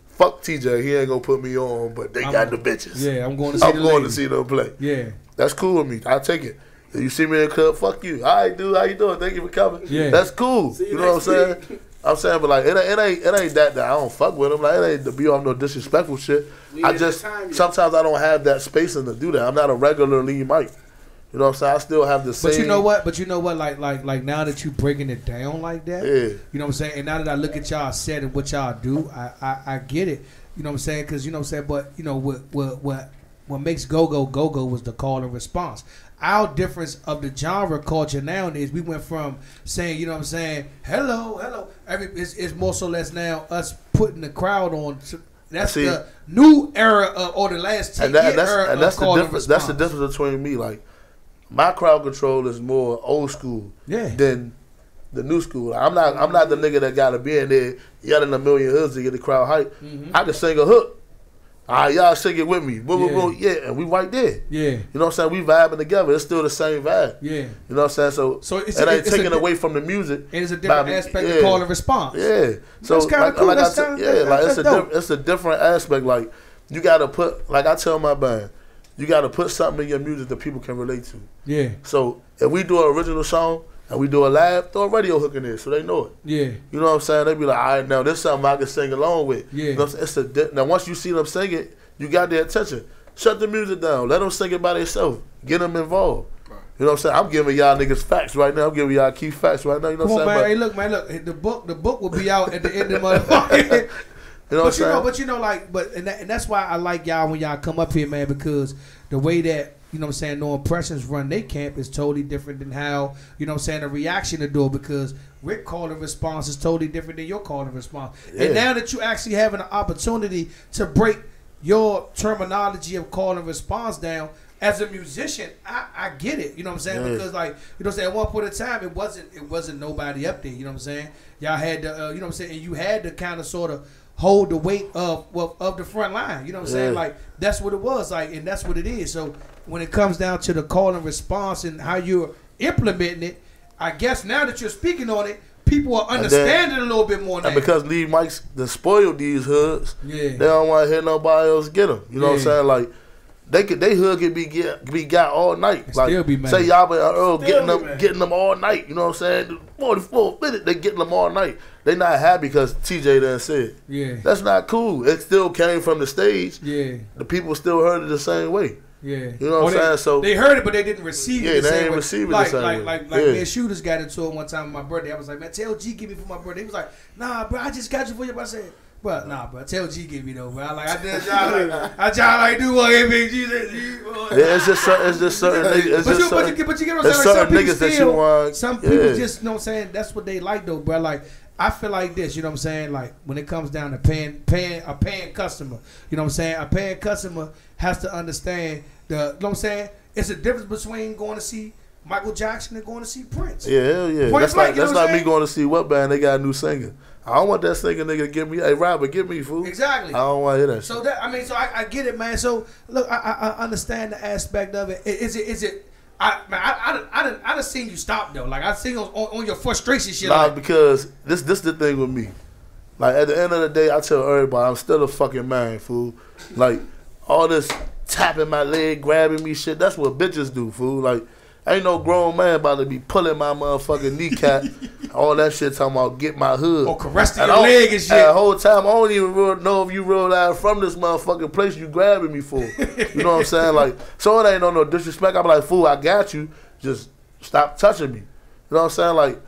fuck TJ, he ain't gonna put me on, but they got the bitches. Yeah, I'm going to see them play. Yeah, that's cool with me. I take it. If you see me in the club, fuck you. All right, dude, how you doing? Thank you for coming. Yeah, that's cool. You know what I'm saying? I'm saying, but like, it ain't that I don't fuck with them. Like, it ain't to be on no disrespectful shit. Sometimes I don't have that space to do that. I'm not a regular lead mic. You know what I'm saying? I still have the same. But you know what? Like now that you breaking it down like that, you know what I'm saying? And now that I look at y'all set and what y'all do, I get it. You know what I'm saying? Because, you know what I'm saying? But, you know, what makes go-go was the call and response. Our difference of the genre culture now is we went from saying, you know what I'm saying, hello. It's more so less now us putting the crowd on. That's the new era or the last 10 years era of call and response. That's the difference between me. Like, my crowd control is more old school than the new school. I'm not the nigga that gotta be in there yelling 1 million hoods to get the crowd hype. Mm-hmm. I can sing a hook. All right, y'all sing it with me. And we right there. Yeah. You know what I'm saying? We vibing together. It's still the same vibe. Yeah. You know what I'm saying? So it ain't taken away from the music. It's a different aspect of call and response. Yeah. So that's kind of cool. It's a different aspect. Like, you gotta put, like I tell my band, you gotta put something in your music that people can relate to. Yeah. So if we do an original song and we do a live, throw a radio hook in there so they know it. Yeah. You know what I'm saying? They be like, all right, now this is something I can sing along with. Yeah. You know what I'm saying? Now once you see them sing it, you got their attention. Shut the music down. Let them sing it by themselves. Get them involved. Right. You know what I'm saying? I'm giving y'all niggas facts right now. I'm giving y'all key facts right now. You know what I'm saying? Hey, look, man, look. The book will be out at the end of the month. You know what I'm saying? But you know, like, and that's why I like y'all when y'all come up here, man, because the way that, you know what I'm saying, No Impressionz run they camp is totally different than how, you know what I'm saying, the reaction to do it, because Rick call and response is totally different than your call and response. Yeah. And now that you actually having an opportunity to break your terminology of call and response down, as a musician, I get it. You know what I'm saying? Yeah. Because, like, you know what I'm saying, at one point in time, it wasn't nobody up there. You know what I'm saying? Y'all had to, you know what I'm saying, and you had to kind of sort of hold the weight of the front line. You know what I'm saying? Like, that's what it was. Like, and that's what it is. So when it comes down to the call and response and how you're implementing it, I guess now that you're speaking on it, people are understanding a little bit more now. And because Lee Mike's done spoiled these hoods, they don't want to hear nobody else get them. You know what I'm saying? Like, they hood can be got all night. Like, still be mad. Say y'all Earl getting them all night. You know what I'm saying? 44 minutes, they getting them all night. They not happy because TJ done said. Yeah. That's not cool. It still came from the stage. Yeah. The people still heard it the same way. Yeah. You know what I'm saying? So they heard it, but they didn't receive it the same way. They didn't receive it the same way. Like me and Shooters got into it one time on my birthday. I was like, man, tell G give me for my birthday. He was like, nah, bro, I just got you for your birthday. I said, bro, nah, bro, tell G give me though, bro. I did I do what G. Yeah, it's just certain niggas. But you get what I'm saying? Like, some niggas that you want. Some people just, you know what I'm saying, that's what they like though, bro. Like, I feel like this, you know what I'm saying? Like, when it comes down to paying customer, you know what I'm saying? A paying customer has to understand you know what I'm saying? It's a difference between going to see Michael Jackson and going to see Prince. Yeah, hell yeah. That's like me going to see what band they got a new singer. I don't want that singer nigga to give me, hey, Robert, give me food. Exactly. I don't want to hear that so shit. That, I mean, so I get it, man. So, look, I understand the aspect of it. Is it I done seen you stop, though. Like, I seen on your frustration shit. Nah, like, because this the thing with me. Like, at the end of the day, I tell everybody, I'm still a fucking man, fool. Like, all this tapping my leg, grabbing me shit, that's what bitches do, fool. Like, ain't no grown man about to be pulling my motherfucking kneecap, all that shit talking about get my hood. Or caressing your leg and shit. The whole time, I don't even know if you rolled out from this motherfucking place you grabbing me for. You know what I'm saying? Like, so it ain't no disrespect. I'm like, fool, I got you. Just stop touching me. You know what I'm saying? Like,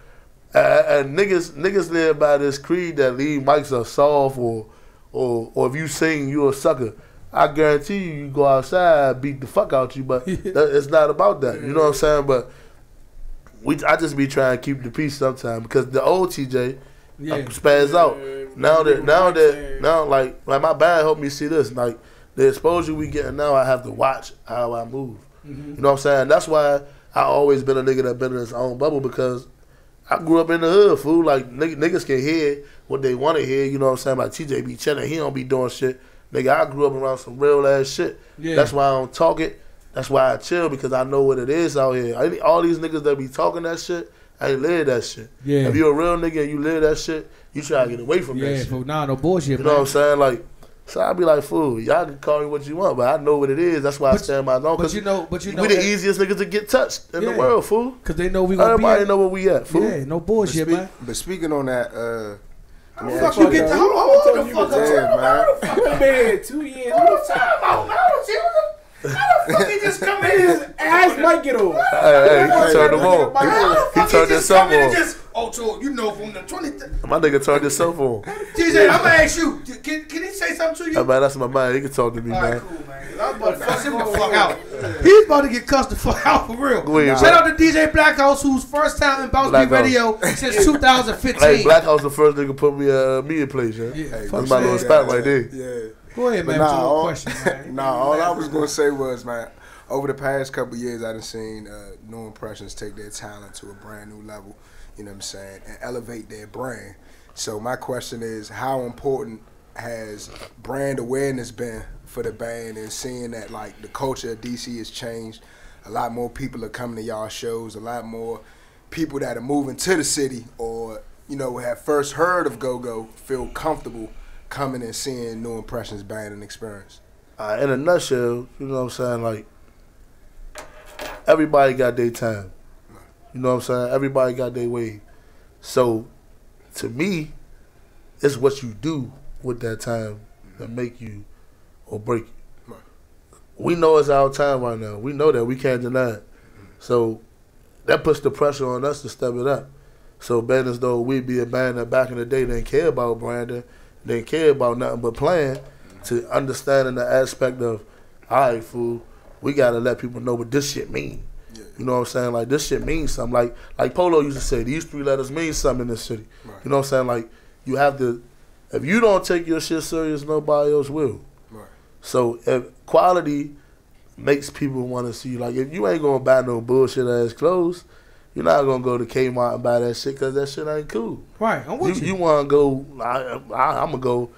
and niggas live by this creed that Lee Mike's are soft or if you sing, you a sucker. I guarantee you go outside, beat the fuck out you, but it's not about that. You know what I'm saying? But I just be trying to keep the peace sometimes because the old TJ spaz out. Now like my band helped me see this. Like the exposure we getting now, I have to watch how I move. You know what I'm saying? That's why I always been a nigga that been in his own bubble because I grew up in the hood, fool. Like niggas can hear what they want to hear. You know what I'm saying? Like TJ be chilling, he don't be doing shit. Nigga, I grew up around some real ass shit. Yeah. That's why I don't talk it. That's why I chill because I know what it is out here. All these niggas that be talking that shit, I ain't live that shit. Yeah. If you a real nigga and you live that shit, you try to get away from that shit. Yeah, nah, no bullshit, You know what I'm saying? Like, so I be like, fool, y'all can call me what you want, but I know what it is. That's why I stand my own. But you know, we the easiest niggas to get touched in the world, fool. Because they know we gonna Everybody know where we at, fool. Yeah, no bullshit, man. But speaking on that, how the fuck you get the hold the fuck up, man? I've been here 2 years. What you talking about, man? How the fuck he just come in his ass might get over? Hey, he turned him on. He turned himself on. Oh, you know from the 20th. My nigga turned himself on. TJ, I'm gonna ask you. Can he say something to you? Man, that's my man. He can talk to me, man. Cool, man. I'm about to cuss him the fuck out. He's about to get cussed the fuck out for real. Shout out to DJ Blackhouse, whose first time in BounceBeat Radio since 2015. Hey, Blackhouse the first nigga put me in place, yeah. That's my little spot right there. Yeah. Go ahead, man. Question, man. All I was gonna say was, man, over the past couple years, I done seen No Impressionz take their talent to a brand new level. You know what I'm saying, and elevate their brand. So my question is, how important has brand awareness been for the band and seeing that like the culture of DC has changed? A lot more people are coming to y'all shows. A lot more people that are moving to the city or, you know, have first heard of Go-Go feel comfortable coming and seeing No Impressionz band and experience. In a nutshell, you know what I'm saying, like, everybody got their time. You know what I'm saying? Everybody got their way. So, to me, it's what you do with that time that make you or break you. We know it's our time right now. We know that. We can't deny it. So, that puts the pressure on us to step it up. So, being as though we'd be a band that back in the day didn't care about branding, didn't care about nothing but playing, to understanding the aspect of, all right, fool, we gotta let people know what this shit mean. You know what I'm saying? Like, this shit means something. Like Polo used to say, these 3 letters mean something in this city. Right. You know what I'm saying? Like, you have to, if you don't take your shit serious, nobody else will. Right. So if quality makes people want to see you. Like, if you ain't gonna buy no bullshit ass clothes, you're not gonna go to Kmart and buy that shit because that shit ain't cool. Right. I'm with you. You want to go? I'm gonna go.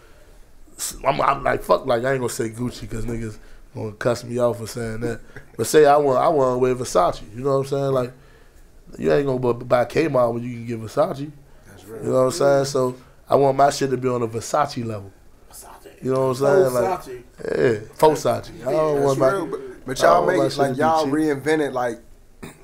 I'm like, fuck. Like, I ain't gonna say Gucci because niggas gonna cuss me off for saying that. But say I want to wear Versace. You know what I'm saying? Like, you ain't gonna buy Kmart when you can get Versace. That's right. You know what I'm saying? So I want my shit to be on a Versace level. You know what I'm saying? Like, yeah, Versace. I don't want my. But y'all make it like y'all reinvented, like,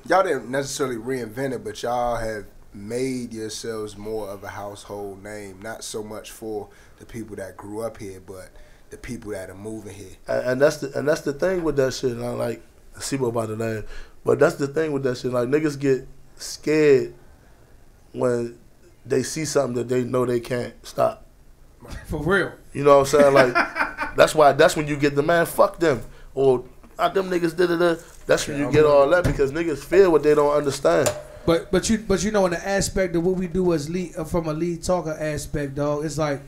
y'all didn't necessarily reinvent it, but y'all have made yourselves more of a household name, not so much for the people that grew up here, but the people that are moving here. And that's the thing with that shit. I'm like, I see what about the name, but that's the thing with that shit. Like, niggas get scared when they see something that they know they can't stop. For real. You know what I'm saying? Like, that's when you get the man, fuck them. Or them niggas did it. That's when you get all that, because niggas feel what they don't understand. But you know, in the aspect of what we do as lead, from a lead talker aspect, dog, it's like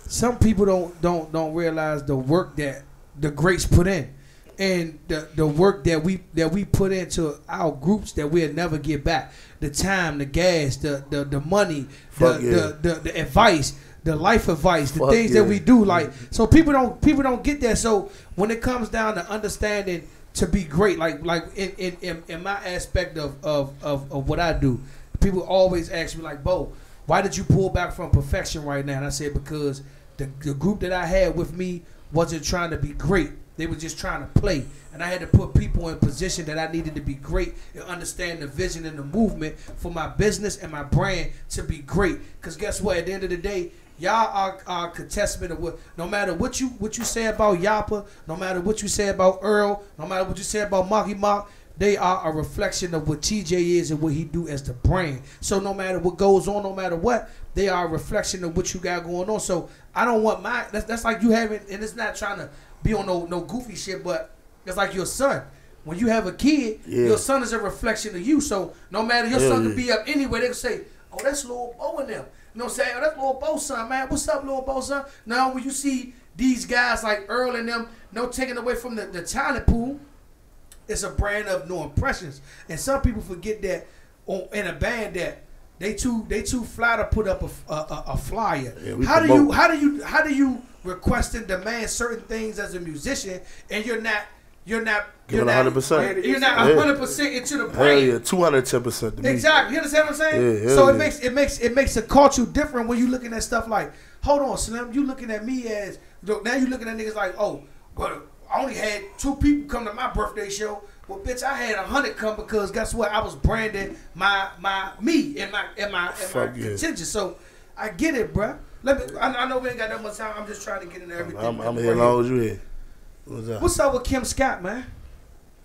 some people don't realize the work that the greats put in, and the work that we put into our groups that we'll never get back. The time, the gas, the money, the advice, the life advice, the things that we do. Like, so people don't get that. So when it comes down to understanding to be great, like in my aspect of what I do, people always ask me like, Bo, why did you pull back from perfection right now? And I said, because the group that I had with me wasn't trying to be great. They were just trying to play. And I had to put people in position that I needed to be great and understand the vision and the movement for my business and my brand to be great. Because guess what? At the end of the day, y'all are a testament of what, no matter what you say about Yappa, no matter what you say about Earl, no matter what you say about Marky Mark, they are a reflection of what TJ is and what he do as the brand. So no matter what goes on, no matter what, they are a reflection of what you got going on. So I don't want that's like you having, and it's not trying to be on no goofy shit, but it's like your son. When you have a kid, your son is a reflection of you. So no matter your son could be up anywhere, they can say, oh, that's Lil Bo in them. You know what I'm saying? Oh, that's Lil Bo's son, man. What's up, Lil Bo's son? Now, when you see these guys like Earl and them, no taking away from the talent pool, it's a brand of no impressions. And some people forget that in a band that they too fly to put up a flyer. Yeah, how do you request and demand certain things as a musician, and you're not 100%. You're not 100% into the brand. Yeah, 210%. Exactly. You understand what I'm saying? Yeah, so it makes the culture different when you're looking at stuff like, hold on, Slim, you looking at me as, now you looking at niggas like, oh, but I only had 2 people come to my birthday show. Well, bitch, I had 100 come because guess what? I was branding me and my contingent. So I get it, bruh. I know we ain't got that much time. I'm just trying to get into everything. I'm here as long as you here. What's up with Kim Scott, man?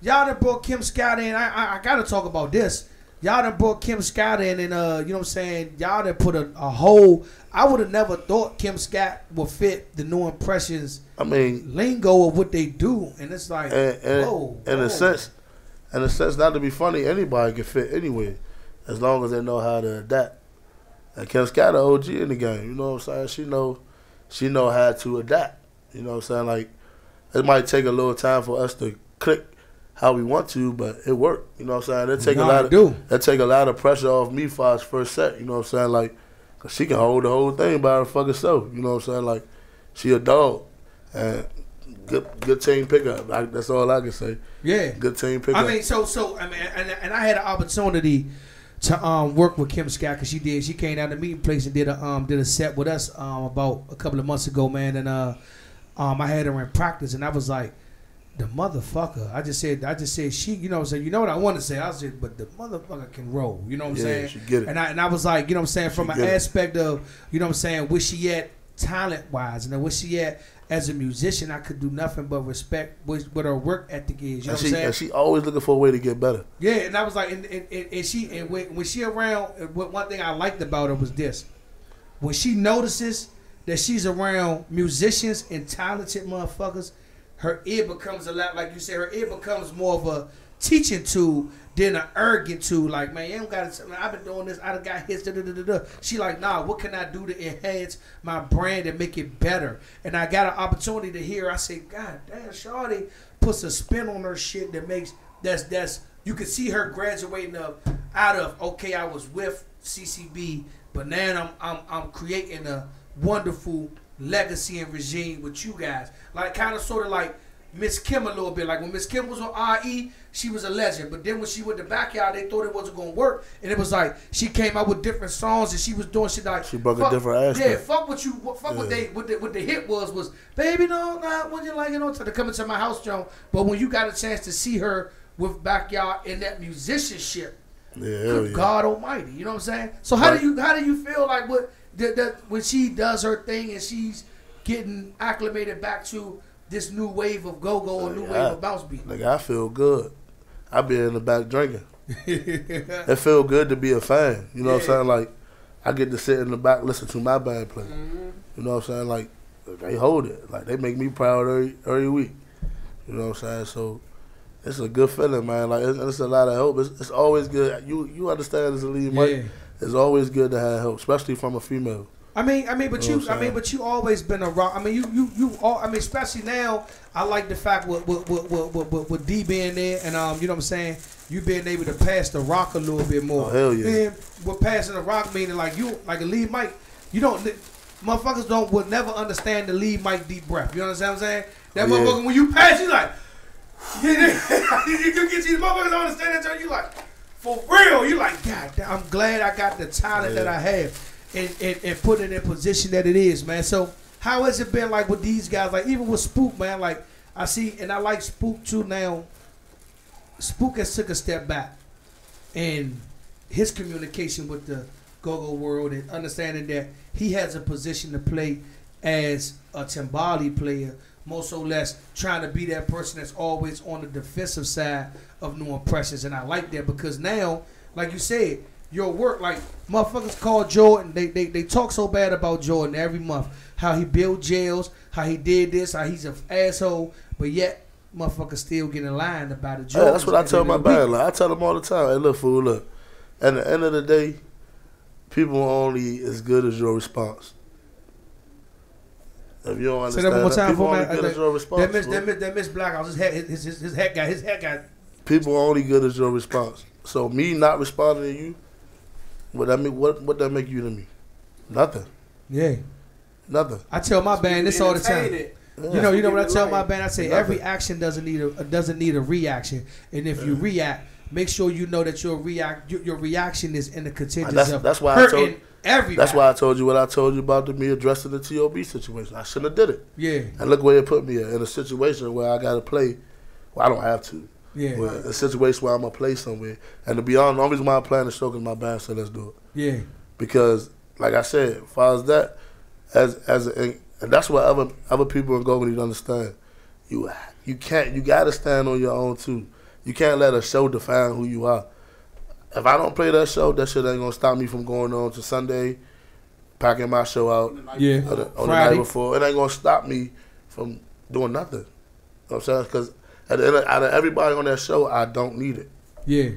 Y'all done brought Kim Scott in. I gotta talk about this. Y'all done brought Kim Scott in, and you know what I'm saying? Y'all done put a whole. I would have never thought Kim Scott would fit the New Impressionz. Lingo of what they do, and it's like, in a sense, not to be funny, anybody can fit anywhere, as long as they know how to adapt. And Kim Scott, an OG in the game, you know what I'm saying? She know how to adapt. You know what I'm saying? Like, it might take a little time for us to click how we want to, but it worked. You know what I'm saying? That take a lot of pressure off me for our first set. You know what I'm saying? Like, 'cause she can hold the whole thing by her fucking self. You know what I'm saying? Like, she a dog. And good team pickup. That's all I can say. Yeah. Good team pickup. I mean, and I had an opportunity to work with Kim Scott, because she came down to the meeting place and did a set with us about a couple of months ago, man, and I had her in practice, and I was like, the motherfucker. I just said she, you know what I'm saying? You know what I want to say? I said, but the motherfucker can roll. You know what I'm saying? She get it. And I was like, you know what I'm saying, from an aspect of, you know what I'm saying, where she at talent wise, and then where she at as a musician, I could do nothing but respect what her work ethic is. You know what I'm saying? And she always looking for a way to get better. Yeah, and I was like, when she around, one thing I liked about her was this: when she notices that she's around musicians and talented motherfuckers, her ear becomes a lot, like you said, her ear becomes more of a teaching tool than an arrogant tool. Like, man, you don't got to, I've been doing this, I done got hits, She like, nah, what can I do to enhance my brand and make it better? And I got an opportunity to hear, I say, God damn, shawty puts a spin on her shit that makes, that's you can see her graduating out of, okay, I was with CCB, but now I'm creating a wonderful legacy and regime with you guys. Like, kind of sort of like Miss Kim a little bit. Like when Miss Kim was on RE, she was a legend. But then when she went to Backyard, they thought it wasn't gonna work. And it was like she came out with different songs and she was doing shit like she broke a different aspect. Yeah, fuck what you fuck what the hit was baby no not when you like it on to come into my house, Joan. But when you got a chance to see her with Backyard in that musicianship, good God Almighty, you know what I'm saying? So how do you feel like when she does her thing and she's getting acclimated back to this new wave of go-go or new wave of bounce beat? Like, I feel good. I be in the back drinking. It feel good to be a fan. You know what I'm saying? Like, I get to sit in the back, listen to my band play. Mm-hmm. You know what I'm saying? Like, they hold it. Like, they make me proud every week. You know what I'm saying? So, it's a good feeling, man. Like, it's a lot of help. It's always good. You understand as a lead, Mike. It's always good to have help, especially from a female. But you always been a rock. Especially now. I like the fact with D being there, and you know what I'm saying. You being able to pass the rock a little bit more. Oh, hell yeah. Then with passing the rock, meaning like you, like a lead mic, you don't. Motherfuckers would never understand the lead mic deep breath. You understand what I'm saying? That motherfucker when you pass, you like, you get these motherfuckers don't understand that. You like, for real. You like, God damn, I'm glad I got the talent that I have. And put it in position that it is, man. So how has it been like with these guys? Like even with Spook, man. Like I see, and I like Spook too now. Spook has took a step back in his communication with the go-go world and understanding that he has a position to play as a Timbali player, more so less trying to be that person that's always on the defensive side of New Impressionz. And I like that because now, like you said, your work, like motherfuckers call Jordan, they talk so bad about Jordan every month, how he built jails, how he did this, how he's an asshole, but yet motherfuckers still getting lying about it. Yeah, that's what I tell my band. Like, I tell them all the time, hey, look, fool, look. At the end of the day, people are only as good as your response. If you don't understand, say that one more time people for only good as your response. That Miss Blackhouse, his hat got. People are only good as your response. So me not responding to you, what that make you to me? Nothing. Yeah. Nothing. I tell my band this all the time. Yeah. You know what I tell my band? I say every action doesn't need a reaction, and if you react, make sure you know that your reaction is in the contingents of that's why hurting everybody. That's why I told you what I told you about me addressing the TOB situation. I shouldn't have did it. Yeah. And look where it put me in a situation where I got to play. Well, I don't have to. Yeah. A situation where I'm gonna play somewhere, and to be honest, the only reason why I'm playing the show because my band said let's do it. Yeah. Because, like I said, as far as that, and that's what other people in Go need to understand. You gotta stand on your own too. You can't let a show define who you are. If I don't play that show, that shit ain't gonna stop me from going on to Sunday, packing my show out. On the night before, it ain't gonna stop me from doing nothing. You know what I'm saying? Because out of everybody on that show, I don't need it. Yeah.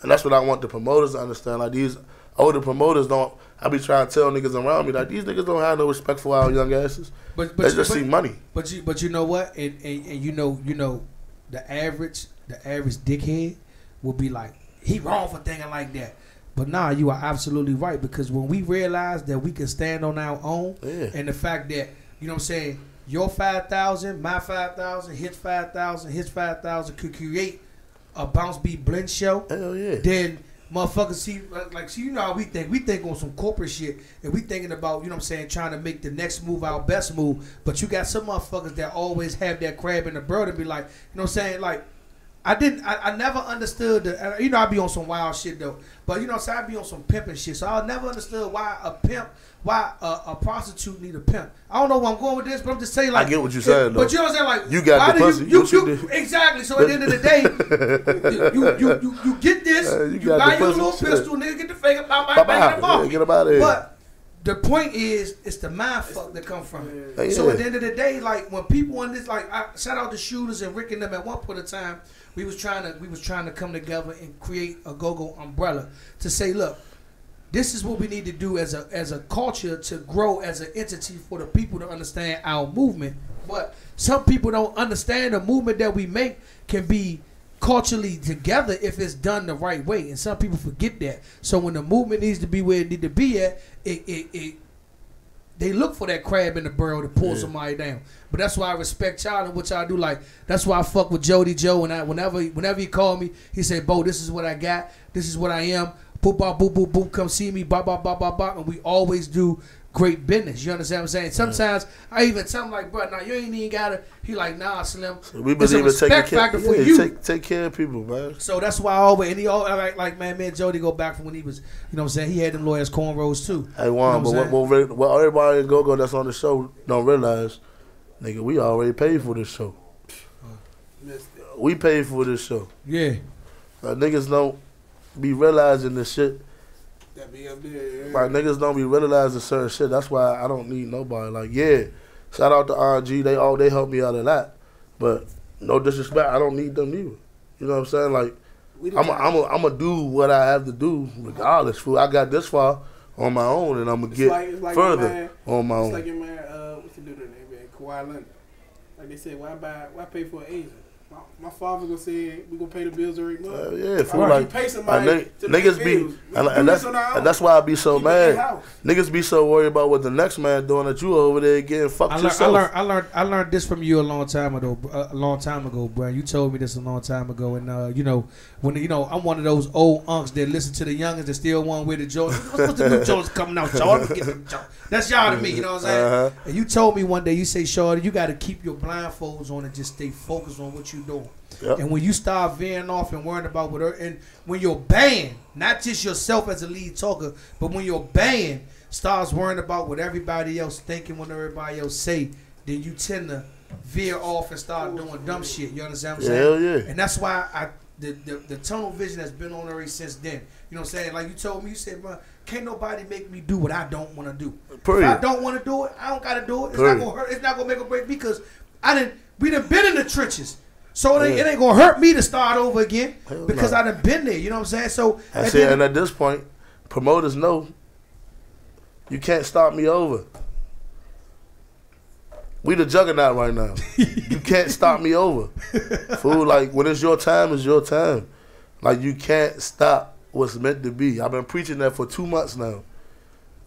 And that's what I want the promoters to understand. Like these older promoters don't. I be trying to tell niggas around me like these niggas don't have no respect for our young asses. But they just see money. But you know what? And you know the average dickhead will be like, he wrong for thinking like that. But nah, you are absolutely right, because when we realize that we can stand on our own, and the fact that, you know what I'm saying, your 5,000, my 5,000, his 5,000, his 5,000 could create a BounceBeat blend show. Hell yeah. Then motherfuckers see, you know how we think. We think on some corporate shit, and we thinking about, you know what I'm saying, trying to make the next move our best move. But you got some motherfuckers that always have that crab in the barrel to be like, you know what I'm saying, like, I never understood you know, I be on some wild shit though, but you know what I'm saying, I be on some pimping shit, so I never understood why a prostitute need a pimp. I don't know where I'm going with this, but I'm just saying, like, I get what you're saying though. But you know what I'm saying, like, you got the pussy. You exactly. So at the end of the day, you get this, you buy your little pistol, nigga, get the fake, bang it off. Get him out of here. But the point is, it's the mind fuck that come from it. Yeah. So at the end of the day, like when people on this, like shout out to Shooters and Rick and them. At one point in time, we was trying to come together and create a go-go umbrella to say, look, this is what we need to do as a culture to grow as an entity for the people to understand our movement. But some people don't understand the movement that we make can be culturally together if it's done the right way, and some people forget that. So when the movement needs to be where it need to be at, they look for that crab in the barrel to pull somebody down. But that's why I respect y'all and what y'all do. Like that's why I fuck with Jody Joe, and whenever he called me, he said, "Bo, this is what I got. This is what I am. Boop, bop, boop, boop, boop. Come see me. Bop, bop, bop, bop, bop." And we always do great business. You understand what I'm saying? Sometimes I even tell him like, bro, now you ain't even gotta. He like, nah, Slim. So we believe in taking care. For you. Take care of people, man. So that's why I always, and he always like man, Jody go back from when he was, you know what I'm saying? He had them lawyers cornrows too. Hey Juan, you know what everybody in Go-Go that's on the show don't realize, nigga, we already paid for this show. We paid for this show. Yeah. Niggas don't be realizing this shit. That be up there, Like niggas don't be realizing certain shit. That's why I don't need nobody. Like, yeah, shout out to RG. They helped me out a lot. But no disrespect, I don't need them either. You know what I'm saying? Like, I'm gonna do what I have to do regardless. Fool, I got this far on my own, and I'm gonna get further on my own. It's like your man, what's the dude name, man? Kawhi Leonard. Like they said, why pay for an agent? My father gonna say we gonna pay the bills every month. Yeah, fool, like pay somebody to niggas pay be, bills. and that's why I be so mad. Niggas be so worried about what the next man doing that you over there getting fucked yourself. I learned this from you a long time ago, bro. You told me this a long time ago, and you know when I'm one of those old unks that listen to the youngins that still want with the Jordan. What's the new Jordans coming out, Jordan? That's y'all to me, you know what I'm saying? And you told me one day, you say, Shorty, you got to keep your blindfolds on and just stay focused on what you're doing. Yep. And when you start veering off and worrying about what and when your band, not just yourself as a lead talker, but when your band starts worrying about what everybody else thinking, what everybody else say, then you tend to veer off and start doing dumb shit. You understand what I'm saying? Hell yeah. And that's why the tunnel vision has been on already since then. You know what I'm saying? Like you told me, you said, bro, can't nobody make me do what I don't want to do. Period. If I don't want to do it, I don't got to do it. It's not gonna hurt. It's not gonna make a break because we done been in the trenches. So it ain't gonna hurt me to start over again because I done been there. You know what I'm saying? So and at this point, promoters know you can't start me over. We the juggernaut right now. You can't start me over. Fool, like when it's your time, it's your time. Like you can't stop what's meant to be. I've been preaching that for 2 months now.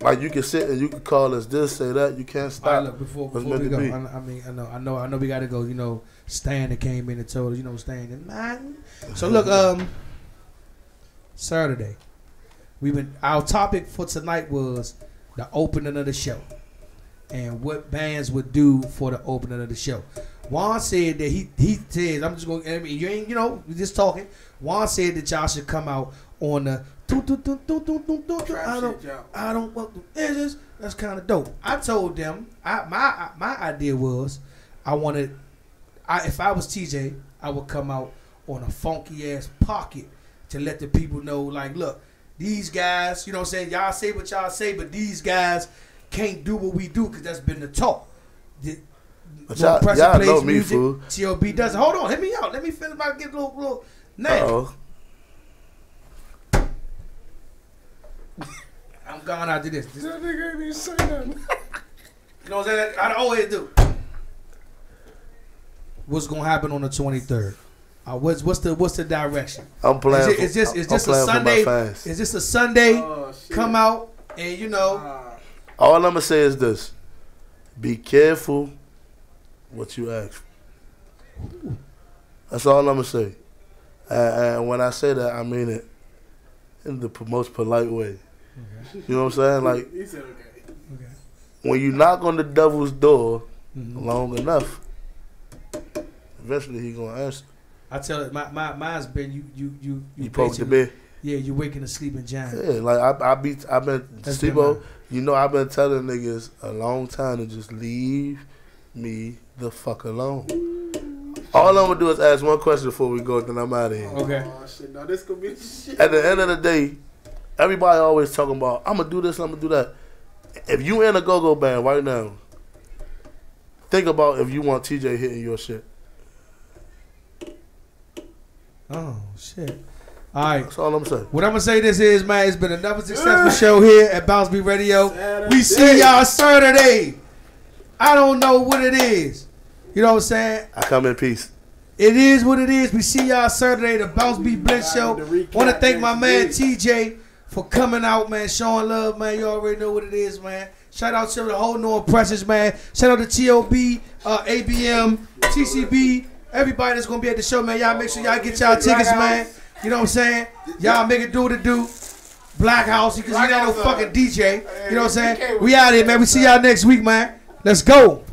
Like you can sit and you can call us this, say that. You can't stop. All right, look, before we go, I know we gotta go. You know, Stan that came in and told us, you know, Stan and mine. So look, Saturday, our topic for tonight was the opening of the show and what bands would do for the opening of the show. Juan said that he said, I'm just going. I mean, you ain't, you know, we just talking. Juan said that y'all should come out on the. I don't want to. That's kind of dope. I told them my idea was if I was TJ, I would come out on a funky ass pocket to let the people know, like, look, these guys, you know what I'm saying? Y'all say what y'all say, but these guys can't do what we do because that's been the talk. Y'all know me, fool. T.O.B. does it. Hold on, hit me out. Let me finish my get a little now. I'm going after this. That nigga ain't even say nothing. You know what I'm saying? I always do. What's gonna happen on the 23rd? What's the direction? I'm playing. Is this a Sunday? Is this a Sunday? Come out and you know. All I'm gonna say is this: be careful what you ask for. That's all I'm gonna say. And when I say that, I mean it in the most polite way. Okay. You know what I'm saying? Like, he said okay. When you knock on the devil's door long enough, eventually he gonna answer. I tell it, mine's been you poke the bed. Yeah, you waking a sleeping giant. Yeah, like I've been Steve-O, you know, I've been telling niggas a long time to just leave me the fuck alone. All I'm gonna do is ask one question before we go, then I'm out of here. Okay. Oh shit, no, this could be shit. At the end of the day, everybody always talking about I'm gonna do this, I'm gonna do that. if you in a go-go band right now, think about if you want TJ hitting your shit. Oh, shit. All right. That's all I'm saying. What I'm going to say this is, man, it's been another successful show here at BounceBeat Radio. We see y'all Saturday. I don't know what it is. You know what I'm saying? I come in peace. It is what it is. We see y'all Saturday, the BounceBeat Blitz Show. Want to thank my man TJ for coming out, man, showing love, man. You already know what it is, man. Shout out to the whole No Impressionz, man. Shout out to TOB, ABM, TCB, everybody that's going to be at the show, man. Y'all make sure y'all get y'all tickets, man. You know what I'm saying? Y'all make it do what it do. Black House, because you ain't no fucking DJ. You know what I'm saying? We out here, man. We see y'all next week, man. Let's go.